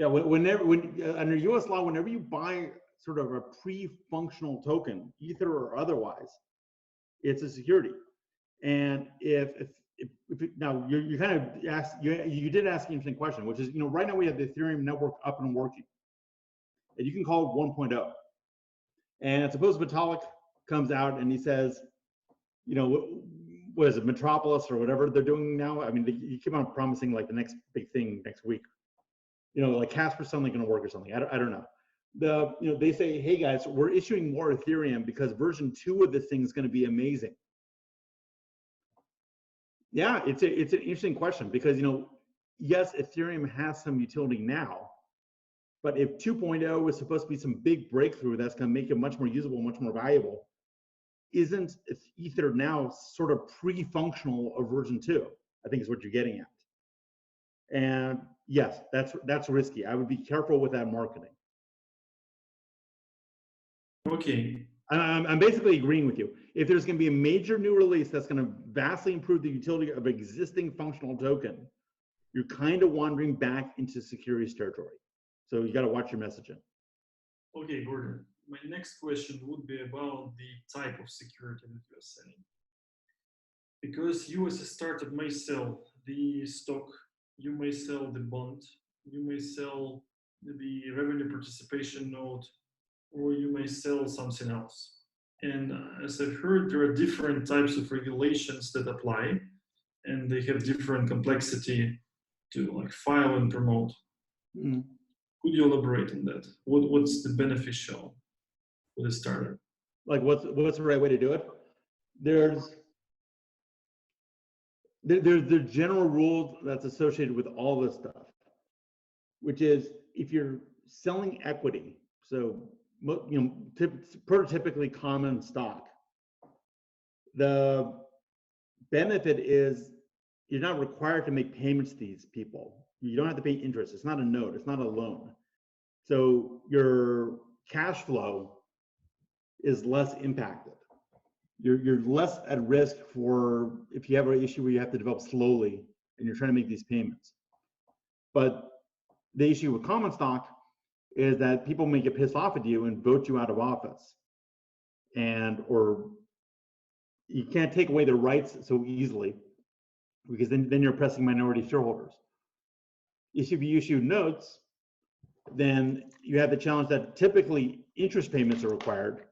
under U.S. law, whenever you buy sort of a pre-functional token, Ether or otherwise, it's a security. And now you kind of asked, you did ask an interesting question, which is, you know, right now we have the Ethereum network up and working, and you can call it 1.0. And suppose Vitalik comes out and he says, you know, what is it, Metropolis or whatever they're doing now? I mean, you keep on promising like the next big thing next week. You know, like Casper's suddenly going to work or something. I don't know. You know, they say, hey guys, we're issuing more Ethereum because version 2 of this thing is going to be amazing. Yeah, it's an interesting question because, you know, yes, Ethereum has some utility now, but if 2.0 is supposed to be some big breakthrough that's going to make it much more usable, much more valuable, isn't Ether now sort of pre-functional of version 2? I think is what you're getting at. And yes, that's risky. I would be careful with that marketing. Okay. I'm basically agreeing with you. If there's going to be a major new release that's going to vastly improve the utility of existing functional token, you're kind of wandering back into securities territory. So you got to watch your messaging. Okay, Gordon. My next question would be about the type of security that you are selling. Because you as a startup may sell the stock, you may sell the bond, you may sell the revenue participation note, or you may sell something else. And as I've heard, there are different types of regulations that apply, and they have different complexity to like file and promote. Mm. Could you elaborate on that? What's the beneficial for the startup? Like what's the right way to do it? There's the general rule that's associated with all this stuff, which is if you're selling equity, so you know, prototypically common stock, the benefit is you're not required to make payments to these people. You don't have to pay interest. It's not a note. It's not a loan. So your cash flow is less impacted. You're less at risk for if you have an issue where you have to develop slowly and you're trying to make these payments. But the issue with common stock is that people may get pissed off at you and vote you out of office. Or you can't take away their rights so easily, because then you're oppressing minority shareholders. If you issue notes, then you have the challenge that typically interest payments are required.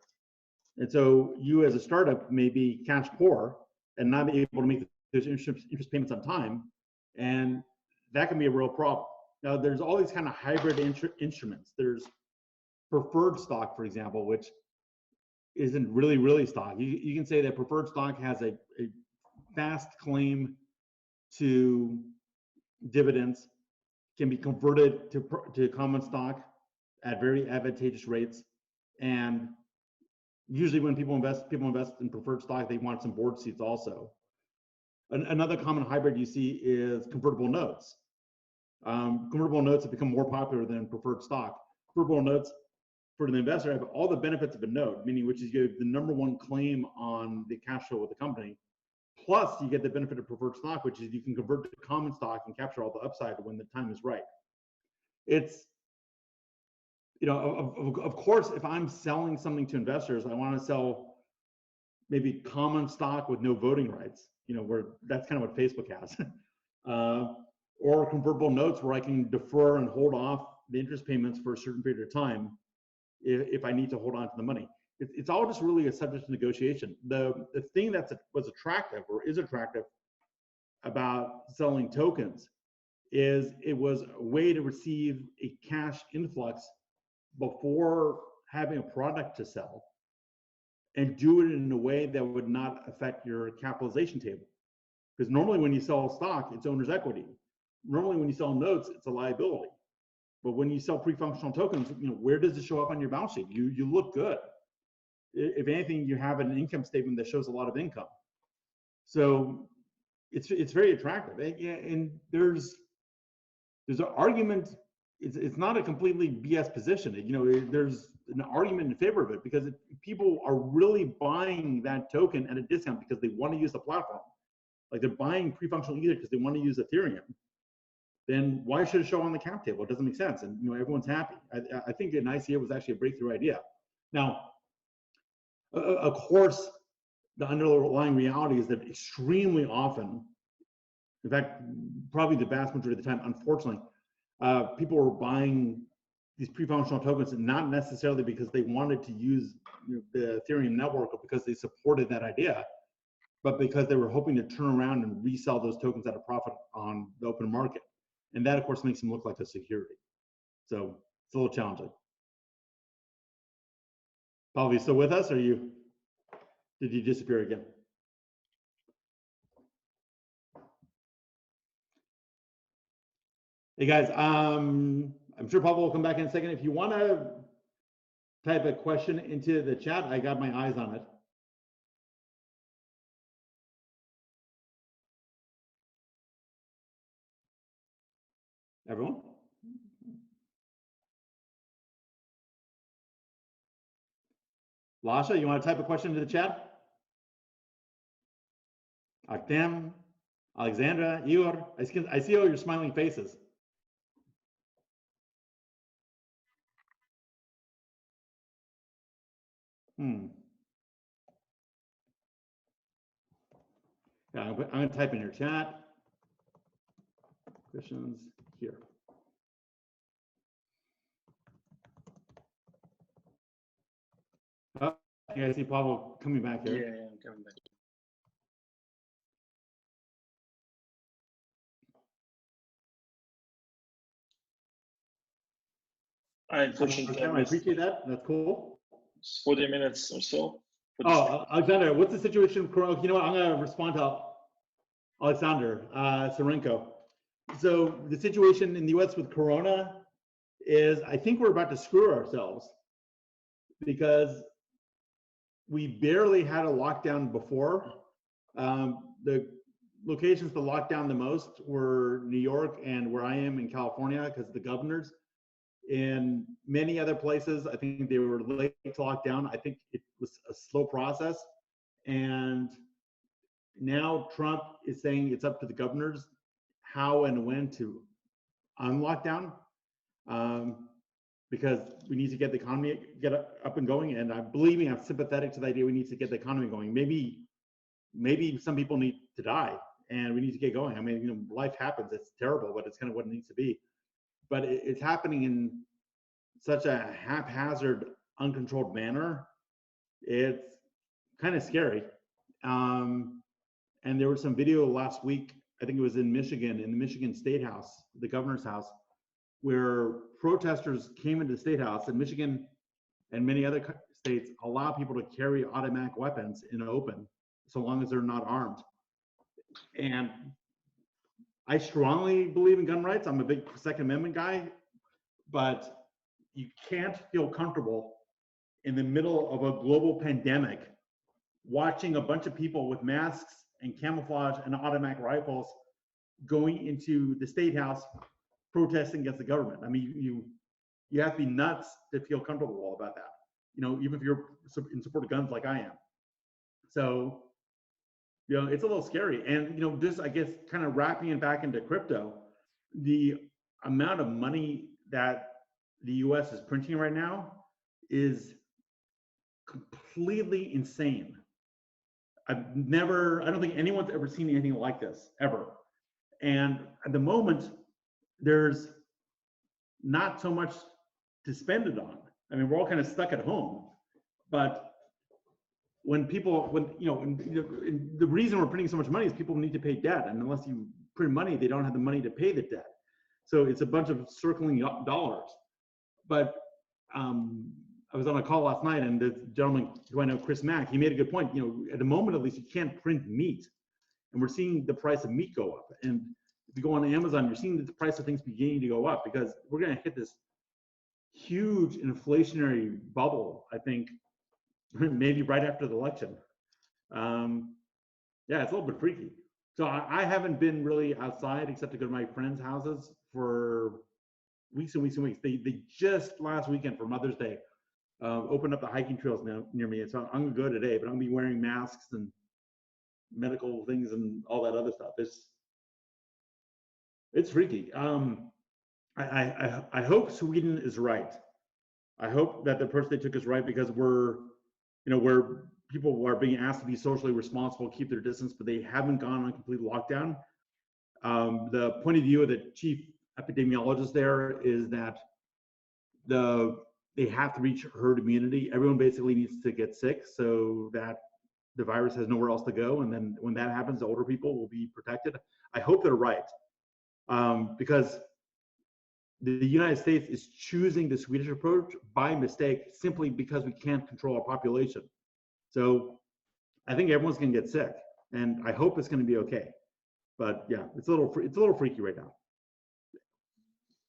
And so you as a startup may be cash poor and not be able to make those interest payments on time. And that can be a real problem. Now, there's all these kind of hybrid instruments. There's preferred stock, for example, which isn't really stock. You can say that preferred stock has a fast claim to dividends, can be converted to common stock at very advantageous rates. And usually when people invest in preferred stock, they want some board seats also. Another common hybrid you see is convertible notes. Convertible notes have become more popular than preferred stock. Convertible notes for the investor have all the benefits of a note, meaning which is you have the #1 claim on the cash flow of the company. Plus, you get the benefit of preferred stock, which is you can convert to common stock and capture all the upside when the time is right. It's, of course, if I'm selling something to investors, I want to sell maybe common stock with no voting rights, where that's kind of what Facebook has. Or convertible notes where I can defer and hold off the interest payments for a certain period of time if I need to hold on to the money. It's all just really a subject to negotiation. The thing that was attractive or is attractive about selling tokens is it was a way to receive a cash influx before having a product to sell, and do it in a way that would not affect your capitalization table. Because normally when you sell stock, it's owner's equity. Normally when you sell notes, it's a liability. But when you sell pre-functional tokens, where does it show up on your balance sheet? You look good. If anything, you have an income statement that shows a lot of income. So it's very attractive. And there's an argument. It's not a completely BS position. There's an argument in favor of it, because people are really buying that token at a discount because they want to use the platform. Like they're buying pre-functional Ether because they want to use Ethereum. Then why should it show on the cap table? It doesn't make sense, and everyone's happy. I think an ICO was actually a breakthrough idea. Now, of course, the underlying reality is that extremely often, in fact, probably the vast majority of the time, unfortunately, people were buying these pre-functional tokens not necessarily because they wanted to use the Ethereum network or because they supported that idea, but because they were hoping to turn around and resell those tokens at a profit on the open market. And that, of course, makes them look like a security. So it's a little challenging. Pavel, you still with us, or did you disappear again? Hey guys, I'm sure Pavel will come back in a second. If you want to type a question into the chat, I got my eyes on it. Everyone? Lasha, you want to type a question into the chat? Artem, Alexandra, Igor, I see all your smiling faces. Yeah, I'm going to type in your chat. Questions here. Oh, I see Pavel coming back here. Yeah, I'm coming back. I'm pushing. I appreciate that. That's cool. 40 minutes or so. Oh, Alexander, what's the situation? You know what? I'm going to respond to Alexander Sarenko. So the situation in the US with Corona is, I think we're about to screw ourselves, because we barely had a lockdown before. The locations to lock down the most were New York and where I am in California because of the governors. In many other places, I think they were late to lock down. I think it was a slow process. And now Trump is saying it's up to the governors how and when to unlock down, because we need to get the economy up and going. And I believe me, I'm sympathetic to the idea we need to get the economy going. Maybe some people need to die and we need to get going. I mean, you know, life happens. It's terrible, but it's kind of what it needs to be. But it's happening in such a haphazard, uncontrolled manner. It's kind of scary. And there was some video last week, I think it was in Michigan, in the Michigan State House, the governor's house, where protesters came into the State House, and Michigan and many other states allow people to carry automatic weapons in the open, so long as they're not armed. And I strongly believe in gun rights. I'm a big Second Amendment guy, but you can't feel comfortable in the middle of a global pandemic watching a bunch of people with masks and camouflage and automatic rifles going into the State House protesting against the government. I mean, you have to be nuts to feel comfortable about that. You know, even if you're in support of guns like I am. So, you know, it's a little scary. And, you know, just, I guess, kind of wrapping it back into crypto, the amount of money that the US is printing right now is completely insane. I don't think anyone's ever seen anything like this, ever. And at the moment, there's not so much to spend it on. I mean, we're all kind of stuck at home, but the reason we're printing so much money is people need to pay debt, and unless you print money, they don't have the money to pay the debt. So it's a bunch of circling dollars. But I was on a call last night, and the gentleman who I know, Chris Mack, he made a good point. You know, at the moment, at least, you can't print meat, and we're seeing the price of meat go up. And if you go on Amazon, you're seeing the price of things beginning to go up because we're going to hit this huge inflationary bubble, I think, maybe right after the election. Yeah, it's a little bit freaky. So I haven't been really outside except to go to my friends' houses for weeks and weeks and weeks. They just last weekend for Mother's Day opened up the hiking trails near me. And so I'm going to go today, but I'm going to be wearing masks and medical things and all that other stuff. It's freaky. I hope Sweden is right. I hope that the approach they took is right, because where people are being asked to be socially responsible, keep their distance, but they haven't gone on complete lockdown. The point of view of the chief epidemiologist there is that they have to reach herd immunity. Everyone basically needs to get sick so that the virus has nowhere else to go. And then when that happens, the older people will be protected. I hope they're right, because the United States is choosing the Swedish approach by mistake, simply because we can't control our population. So I think everyone's going to get sick, and I hope it's going to be okay. But yeah, it's a little freaky right now.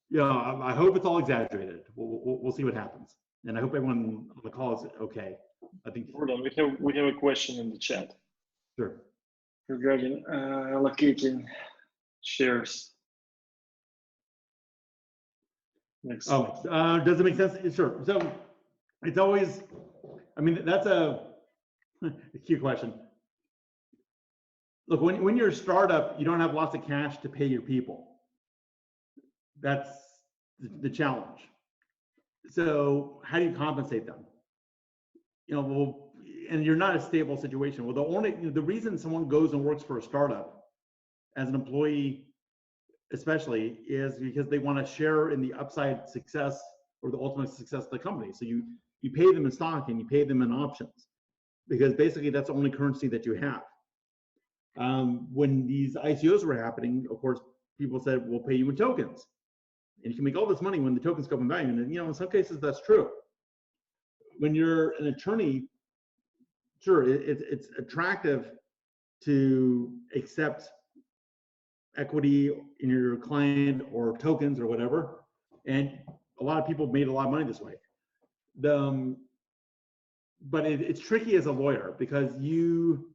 Yeah, I hope it's all exaggerated. We'll see what happens, and I hope everyone on the call is okay. I think. Hold on, we have a question in the chat. Sure. Regarding allocating shares. Next. Does it make sense? Sure. So it's always, I mean, that's a key question. Look, when you're a startup, you don't have lots of cash to pay your people. That's the challenge. So how do you compensate them? You know, well, and you're not a stable situation. Well, the reason someone goes and works for a startup as an employee, especially, is because they want to share in the upside success or the ultimate success of the company. So you pay them in stock and you pay them in options, because basically that's the only currency that you have. When these ICOs were happening, of course, people said, we'll pay you in tokens. And you can make all this money when the tokens go up in value. And, you know, in some cases that's true. When you're an attorney, sure, it's attractive to accept equity in your client or tokens or whatever. And a lot of people made a lot of money this way. But it's tricky as a lawyer, because you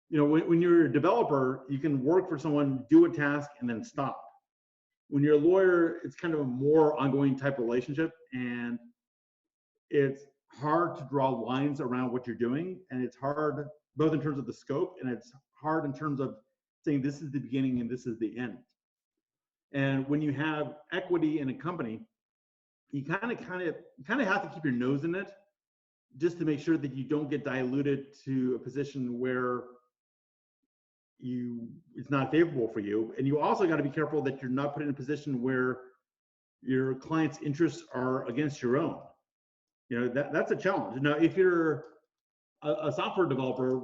you know, when you're a developer, you can work for someone, do a task, and then stop. When you're a lawyer, it's kind of a more ongoing type relationship, and it's hard to draw lines around what you're doing, and it's hard both in terms of the scope, and it's hard in terms of saying this is the beginning and this is the end. And when you have equity in a company, you kind of have to keep your nose in it, just to make sure that you don't get diluted to a position where it's not favorable for you. And you also got to be careful that you're not put in a position where your client's interests are against your own. You know, that's a challenge. Now, if you're a software developer,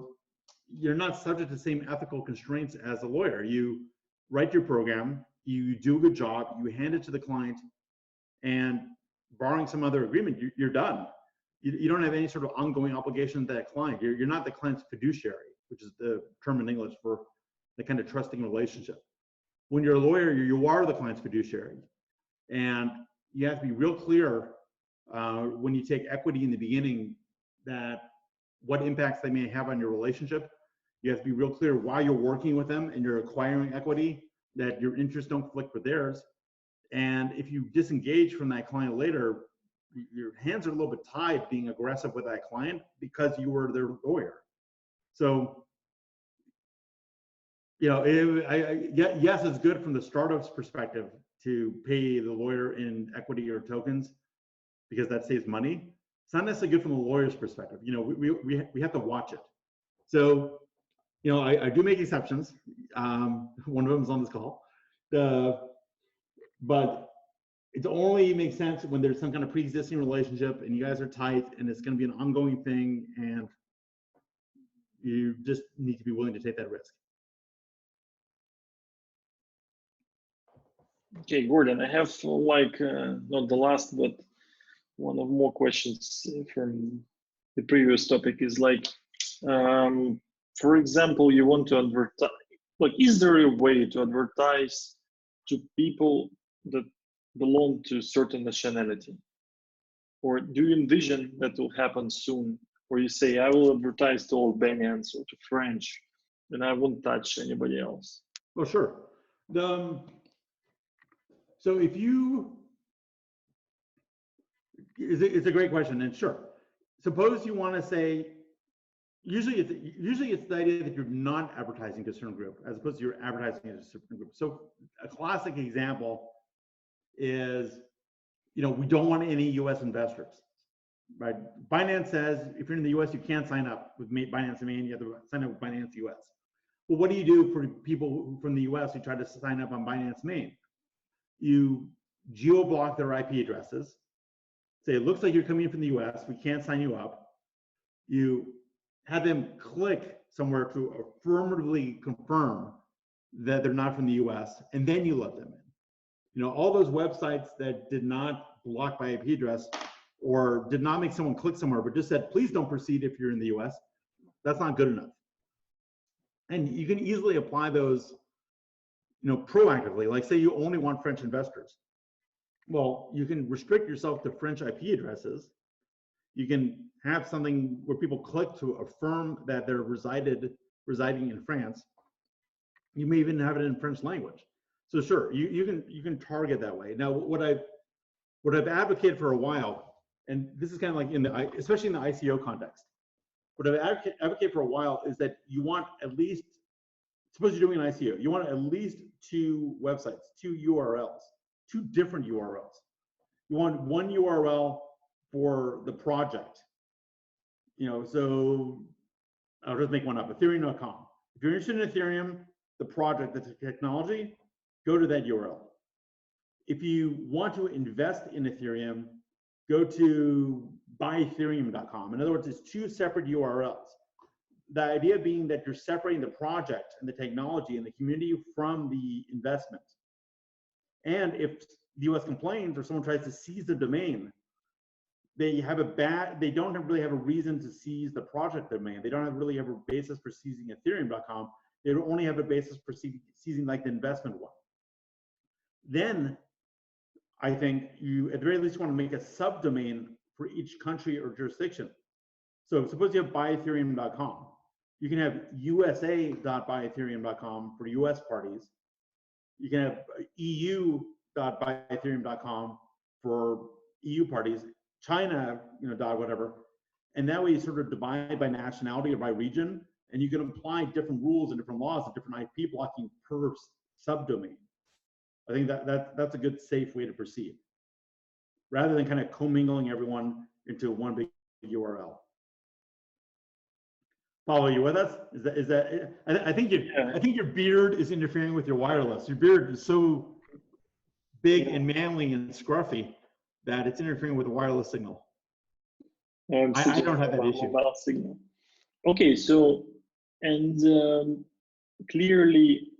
you're not subject to the same ethical constraints as a lawyer. You write your program, you do a good job, you hand it to the client, and barring some other agreement, you're done. You don't have any sort of ongoing obligation to that client. You're not the client's fiduciary, which is the term in English for the kind of trusting relationship. When you're a lawyer, you are the client's fiduciary. And you have to be real clear when you take equity in the beginning that what impacts they may have on your relationship. You have to be real clear why you're working with them and you're acquiring equity, that your interests don't conflict with theirs. And if you disengage from that client later, your hands are a little bit tied being aggressive with that client because you were their lawyer. So, you know, yes, it's good from the startup's perspective to pay the lawyer in equity or tokens because that saves money. It's not necessarily good from the lawyer's perspective. You know, we have to watch it. So, you know, I do make exceptions. One of them is on this call. But it only makes sense when there's some kind of pre-existing relationship and you guys are tight and it's going to be an ongoing thing and you just need to be willing to take that risk. Okay, Gordon, I have like not the last, but one of more questions from the previous topic is like, for example, you want to advertise, like, is there a way to advertise to people that belong to a certain nationality? Or do you envision that will happen soon? Or you say, I will advertise to Albanians or to French, and I won't touch anybody else? Oh, sure. So if you, it's a great question, and sure. Suppose you want to say, usually it's the idea that you're not advertising to a certain group as opposed to you're advertising to a certain group. So a classic example is, you know, we don't want any US investors, right? Binance says if you're in the US, you can't sign up with Binance Main, you have to sign up with Binance US. Well, what do you do for people from the US who try to sign up on Binance Main? You geo-block their IP addresses, say, it looks like you're coming in from the US, we can't sign you up. You have them click somewhere to affirmatively confirm that they're not from the US, and then you let them in. You know, all those websites that did not block by IP address or did not make someone click somewhere, but just said, please don't proceed if you're in the US, that's not good enough. And you can easily apply those, you know, proactively. Like say you only want French investors. Well, you can restrict yourself to French IP addresses. You can have something where people click to affirm that they're residing in France. You may even have it in French language. So sure, you can target that way. Now, what I've advocated for a while, and this is kind of like especially in the ICO context, what I've advocated for a while is that you want at least, suppose you're doing an ICO, you want at least 2 websites, 2 URLs, 2 different URLs. You want one URL for the project. You know, so I'll just make one up, ethereum.com. If you're interested in Ethereum, the project, the technology, go to that URL. If you want to invest in Ethereum, go to buyethereum.com. In other words, it's 2 separate URLs. The idea being that you're separating the project and the technology and the community from the investment. And if the US complains or someone tries to seize the domain, they don't really have a reason to seize the project domain. They don't really have a basis for seizing ethereum.com. They only have a basis for seizing like the investment one. Then I think you at the very least want to make a subdomain for each country or jurisdiction. So suppose you have buyethereum.com. You can have USA.buyethereum.com for US parties. You can have EU.buyethereum.com for EU parties, China, dot whatever. And that way you sort of divide by nationality or by region, and you can apply different rules and different laws and different IP blocking per subdomain. I think that's a good, safe way to proceed, rather than kind of commingling everyone into one big URL. Pavel, you with us? Is that? I think your beard is interfering with your wireless. Your beard is so big and manly and scruffy that it's interfering with the wireless signal. I don't have that issue. Signal. Okay, so clearly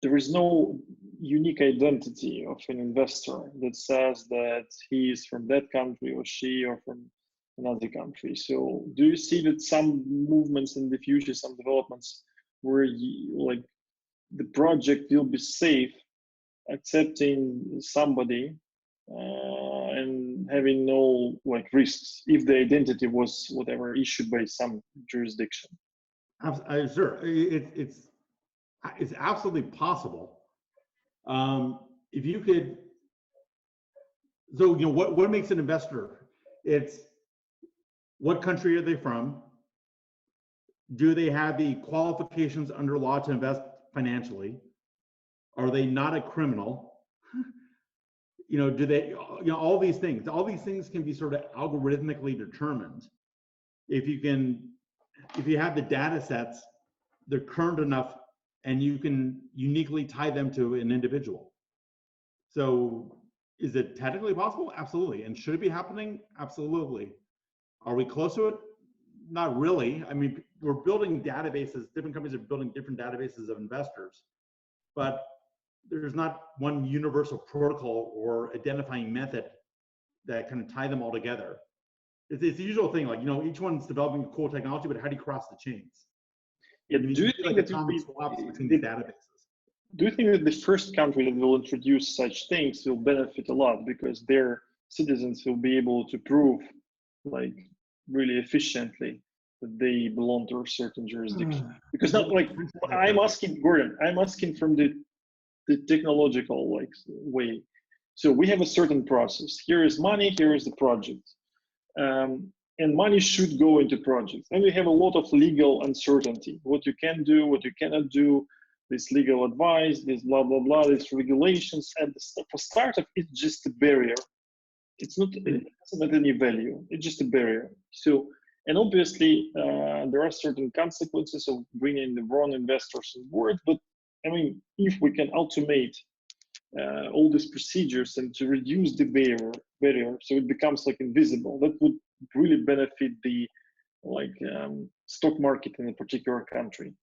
there is no unique identity of an investor that says that he is from that country or she or from another country. So do you see that some movements in the future, some developments where like the project will be safe accepting somebody and having no like risks if the identity was whatever issued by some jurisdiction? Sure, it's absolutely possible. If you could, so what makes an investor? It's what country are they from? Do they have the qualifications under law to invest financially? Are they not a criminal? Do they, all these things can be sort of algorithmically determined. If you have the data sets, they're current enough, and you can uniquely tie them to an individual. So is it technically possible? Absolutely. And should it be happening? Absolutely. Are we close to it? Not really. I mean, we're building databases, different companies are building different databases of investors, but there's not one universal protocol or identifying method that can tie them all together. It's the usual thing, like, each one's developing cool technology, but how do you cross the chains? Yeah, do you think that atomic swaps between these databases? Do you think that the first country that will introduce such things will benefit a lot because their citizens will be able to prove, like, really efficiently that they belong to a certain jurisdiction? Because not like I'm asking Gordon, I'm asking from the technological way. So we have a certain process. Here is money, here is the project. And money should go into projects. And we have a lot of legal uncertainty. What you can do, what you cannot do, this legal advice, this blah, blah, blah, these regulations. And for startup, it's just a barrier. It doesn't have any value. It's just a barrier. So, and obviously, there are certain consequences of bringing the wrong investors on board. But I mean, if we can automate all these procedures and to reduce the barrier so it becomes like invisible, that would really benefit the stock market in a particular country.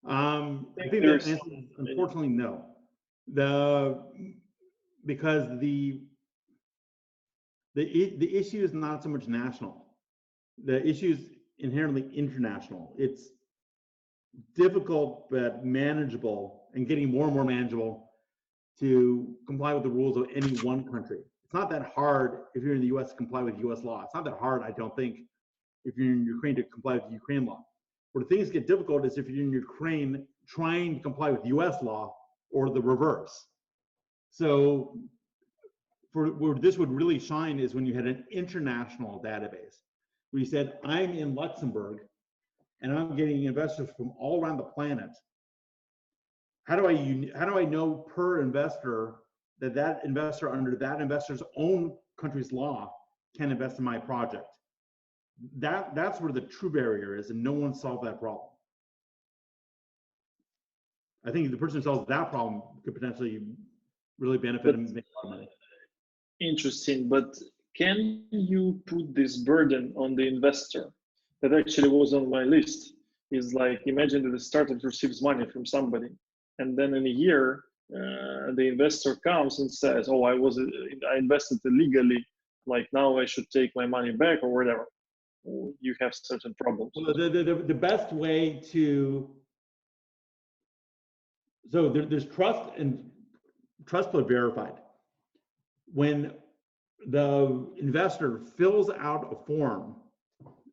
I think the answer is unfortunately no. Because the issue is not so much national. The issue is inherently international. It's difficult but manageable, and getting more and more manageable, to comply with the rules of any one country. It's not that hard if you're in the US to comply with US law. It's not that hard, I don't think, if you're in Ukraine to comply with Ukraine law. Where things get difficult is if you're in Ukraine trying to comply with US law or the reverse. So where this would really shine is when you had an international database, where you said, I'm in Luxembourg and I'm getting investors from all around the planet. How do I know per investor that investor under that investor's own country's law can invest in my project? That's where the true barrier is, and no one solved that problem. I think the person who solves that problem could potentially really benefit and make a lot of money. Interesting, but can you put this burden on the investor? That actually was on my list. Is like, imagine that the startup receives money from somebody, and then in a year, the investor comes and says, "Oh, I invested illegally. Like now I should take my money back or whatever." You have certain problems. Well, the best way to, so there's trust, and trust but verified. When the investor fills out a form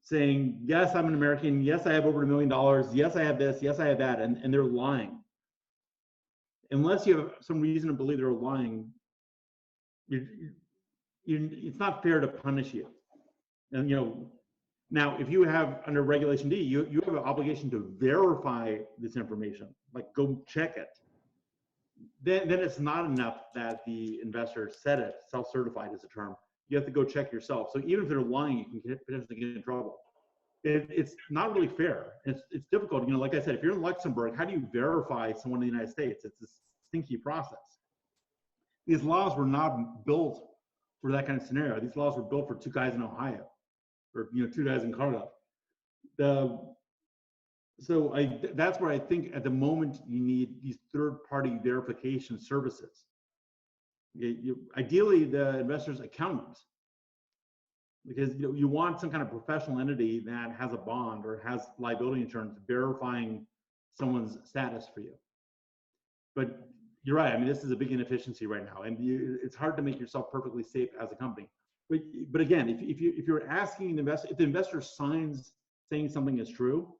saying, yes, I'm an American. Yes, I have over $1 million. Yes, I have this. Yes, I have that. And they're lying. Unless you have some reason to believe they're lying, it's not fair to punish you. And, now, if you have under Regulation D, you have an obligation to verify this information, like go check it. Then it's not enough that the investor said it, self-certified is a term. You have to go check yourself. So even if they're lying, you can potentially get in trouble. It's not really fair. It's difficult. Like I said, if you're in Luxembourg, how do you verify someone in the United States? It's a stinky process. These laws were not built for that kind of scenario. These laws were built for two guys in Ohio, or two guys in Colorado. That's where I think at the moment you need these third-party verification services. Ideally, the investor's accountants, because you want some kind of professional entity that has a bond or has liability insurance verifying someone's status for you. But you're right. I mean, this is a big inefficiency right now, and it's hard to make yourself perfectly safe as a company. But again, if you're asking an investor, if the investor signs saying something is true,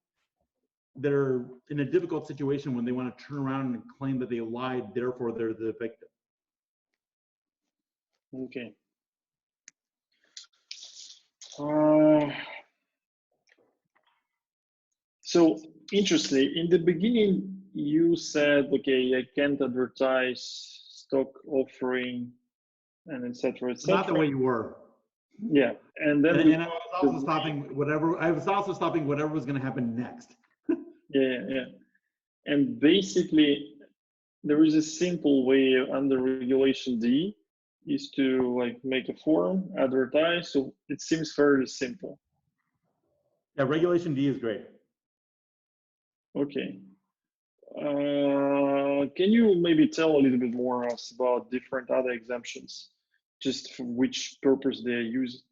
they're in a difficult situation when they want to turn around and claim that they lied, therefore they're the victim. Okay. So interestingly, in the beginning, you said, okay, I can't advertise stock offering and et cetera, et cetera. Not the way you were. Yeah, and then I was also stopping whatever. I was also stopping whatever was going to happen next. yeah. And basically, there is a simple way under Regulation D is to make a form, advertise. So it seems fairly simple. Yeah, Regulation D is great. Okay. Can you maybe tell a little bit more us about different other exemptions, just for which purpose they're used?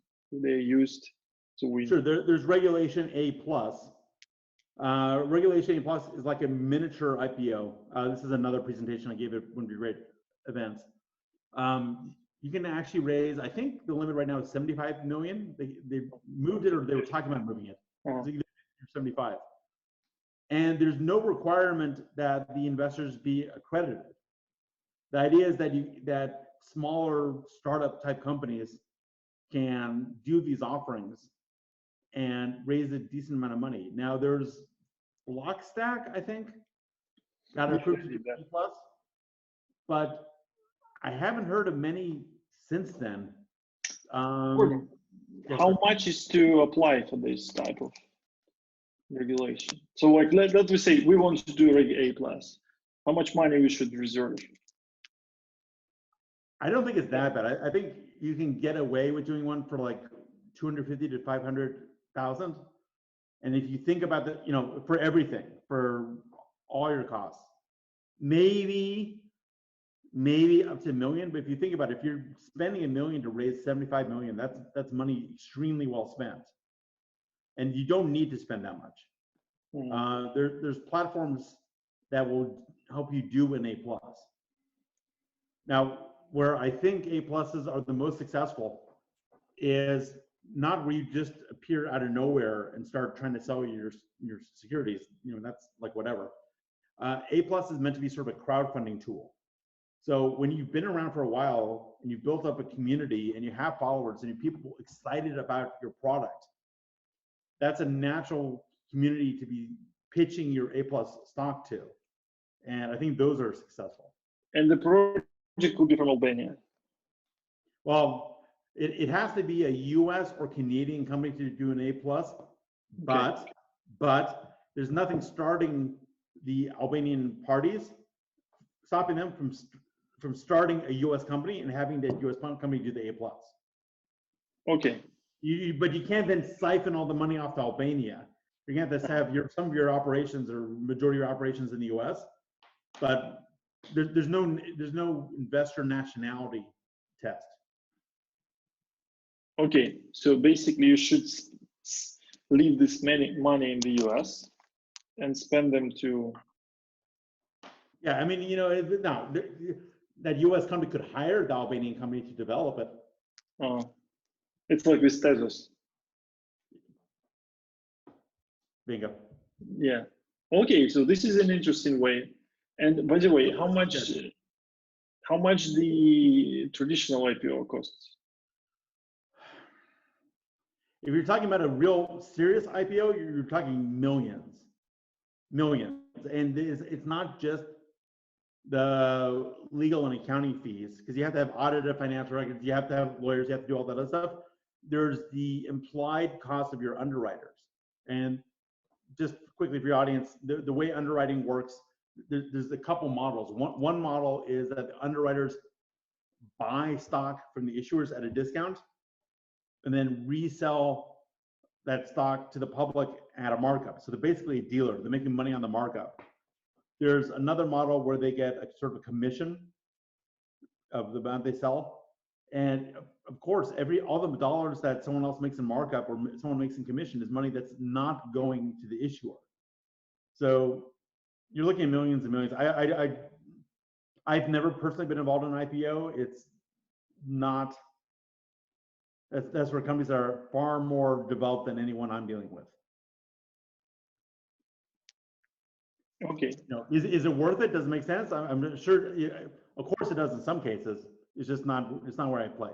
Sure. There's Regulation A+. Regulation A+ is like a miniature IPO. This is another presentation I gave at one of your great events. You can actually raise, I think the limit right now is 75 million. They moved it, or they were talking about moving it. So you can do 75. And there's no requirement that the investors be accredited. The idea is that smaller startup type companies can do these offerings and raise a decent amount of money. Now there's Blockstack, I think, got approved to do A+, but I haven't heard of many since then. How much is to apply for this type of regulation? So let me say we want to do Reg A+. How much money we should reserve? I don't think it's that bad. I think you can get away with doing one for like 250 to 500,000. And if you think about for everything, for all your costs, maybe up to $1 million. But if you think about it, if you're spending $1 million to raise 75 million, that's money extremely well spent. And you don't need to spend that much. There's platforms that will help you do an A+. Now, where I think A+ are the most successful is not where you just appear out of nowhere and start trying to sell your securities. That's like whatever. A+ is meant to be sort of a crowdfunding tool. So when you've been around for a while and you've built up a community and you have followers and you have people excited about your product, that's a natural community to be pitching your A+ stock to. And I think those are successful. And the project could be from Albania. Well, it has to be a US or Canadian company to do an A+, but there's nothing starting the Albanian parties, stopping them from starting a US company and having that US company do the A+. Okay. But you can't then siphon all the money off to Albania. You can't just have some of your operations or majority of your operations in the US, but there's no investor nationality test. Okay, so basically you should leave this money in the US and spend them to. Yeah, I mean, now that US company could hire the Albanian company to develop it. It's like with Tezos. Bingo. Yeah. Okay, so this is an interesting way. And by the way, how much the traditional IPO costs? If you're talking about a real serious IPO, you're talking millions. And it's not just the legal and accounting fees, because you have to have audited financial records, you have to have lawyers, you have to do all that other stuff. There's the implied cost of your underwriters. And just quickly for your audience, the way underwriting works, there's a couple models. One model is that the underwriters buy stock from the issuers at a discount and then resell that stock to the public at a markup. So they're basically a dealer. They're making money on the markup. There's another model where they get a sort of a commission of the amount they sell. And of course, all the dollars that someone else makes in markup or someone makes in commission is money that's not going to the issuer. So you're looking at millions and millions. I've never personally been involved in an IPO. It's not, that's where companies are far more developed than anyone I'm dealing with. Okay. Is it worth it? Does it make sense? I'm sure. Of course, it does in some cases. It's just not. It's not where I play.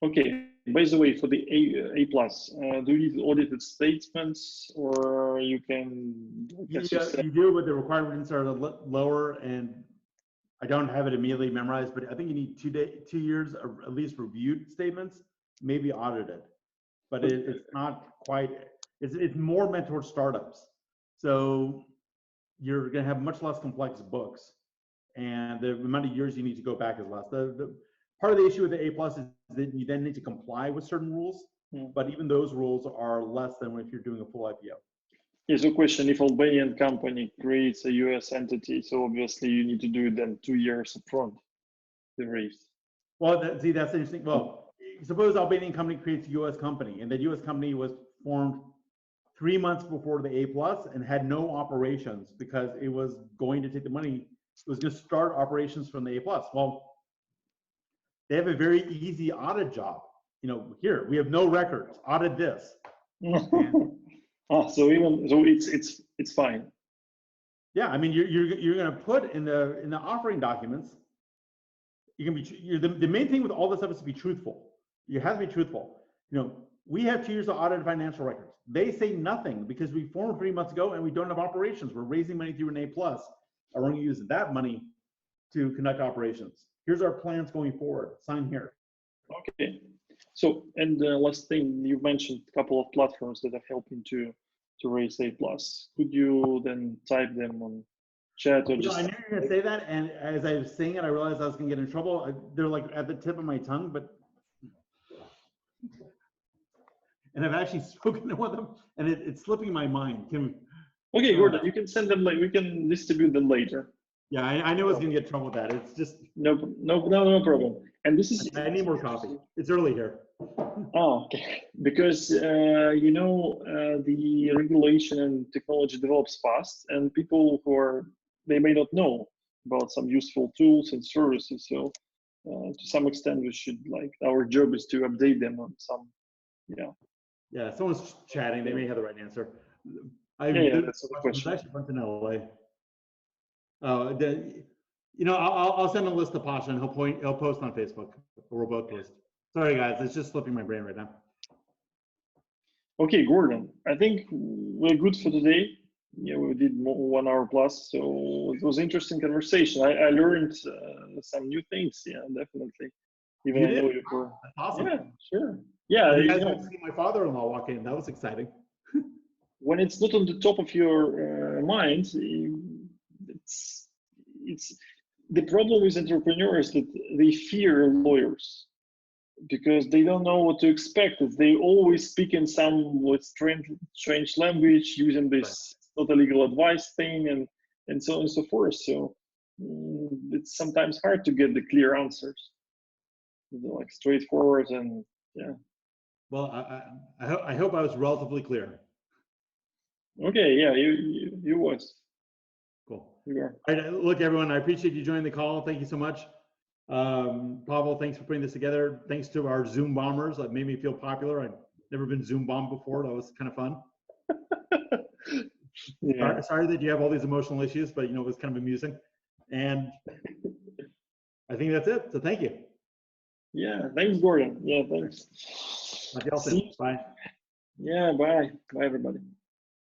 Okay. By the way, for the A plus, do you need audited statements, or you can? You do, but the requirements are lower, and I don't have it immediately memorized. But I think you need 2 years of at least reviewed statements, maybe audited. But it's not quite. It's more meant towards startups. So you're going to have much less complex books, and the amount of years you need to go back is less. The part of the issue with the A plus is that you then need to comply with certain rules, but even those rules are less than if you're doing a full IPO. Here's a question: if Albanian company creates a US entity, so obviously you need to do it then 2 years upfront, the raise. Well, that's interesting. Well, suppose Albanian company creates a US company, and that US company was formed 3 months before the A plus and had no operations because it was going to take the money. It was going to start operations from the A plus. Well, they have a very easy audit job. Here we have no records. Audit this. So it's fine. Yeah, I mean you're going to put in the offering documents. You can be the main thing with all this stuff is to be truthful. You have to be truthful. We have 2 years of audited financial records. They say nothing because we formed 3 months ago and we don't have operations. We're raising money through an A plus. And we're going to use that money to conduct operations. Here's our plans going forward. Sign here. Okay. So, and the last thing, you mentioned a couple of platforms that are helping to raise A plus. Could you then type them on chat or just? I knew you were going to say that, and as I was saying it, I realized I was going to get in trouble. They're like at the tip of my tongue, but. And I've actually spoken to one of them, and it's slipping my mind. Okay, Gordon, you can send them. We can distribute them later. Yeah, I know it's going to get in trouble with that. It's just no problem. And this is. I need more coffee. It's early here. Oh, okay. Because the regulation and technology develops fast, and people they may not know about some useful tools and services. So, to some extent, we should our job is to update them on some. Yeah, someone's chatting. They may have the right answer. That's the question. Actually went to LA. I'll send a list to Pasha and he'll post on Facebook. We'll both post. Sorry guys, it's just slipping my brain right now. Okay, Gordon, I think we're good for today. Yeah, we did 1 hour plus, so it was an interesting conversation. I learned some new things. Yeah, definitely. Even I know you were. Awesome. Yeah, sure. Yeah, you guys got to see my father-in-law walk in. That was exciting. When it's not on the top of your mind, it's the problem with entrepreneurs that they fear lawyers because they don't know what to expect. They always speak in some strange language, using this not a legal advice thing, and so on and so forth. So it's sometimes hard to get the clear answers, straightforward and yeah. Well, I hope I was relatively clear. Okay, yeah, you was. Cool. You are. All right, look, everyone, I appreciate you joining the call. Thank you so much. Pavel, thanks for putting this together. Thanks to our Zoom bombers that made me feel popular. never been Zoom bombed before. That was kind of fun. Yeah. Sorry that you have all these emotional issues, but it was kind of amusing. And I think that's it. So thank you. Yeah. Thanks, Gordon. Yeah. Thanks. Talk to y'all soon. Bye. Yeah. Bye. Bye, everybody.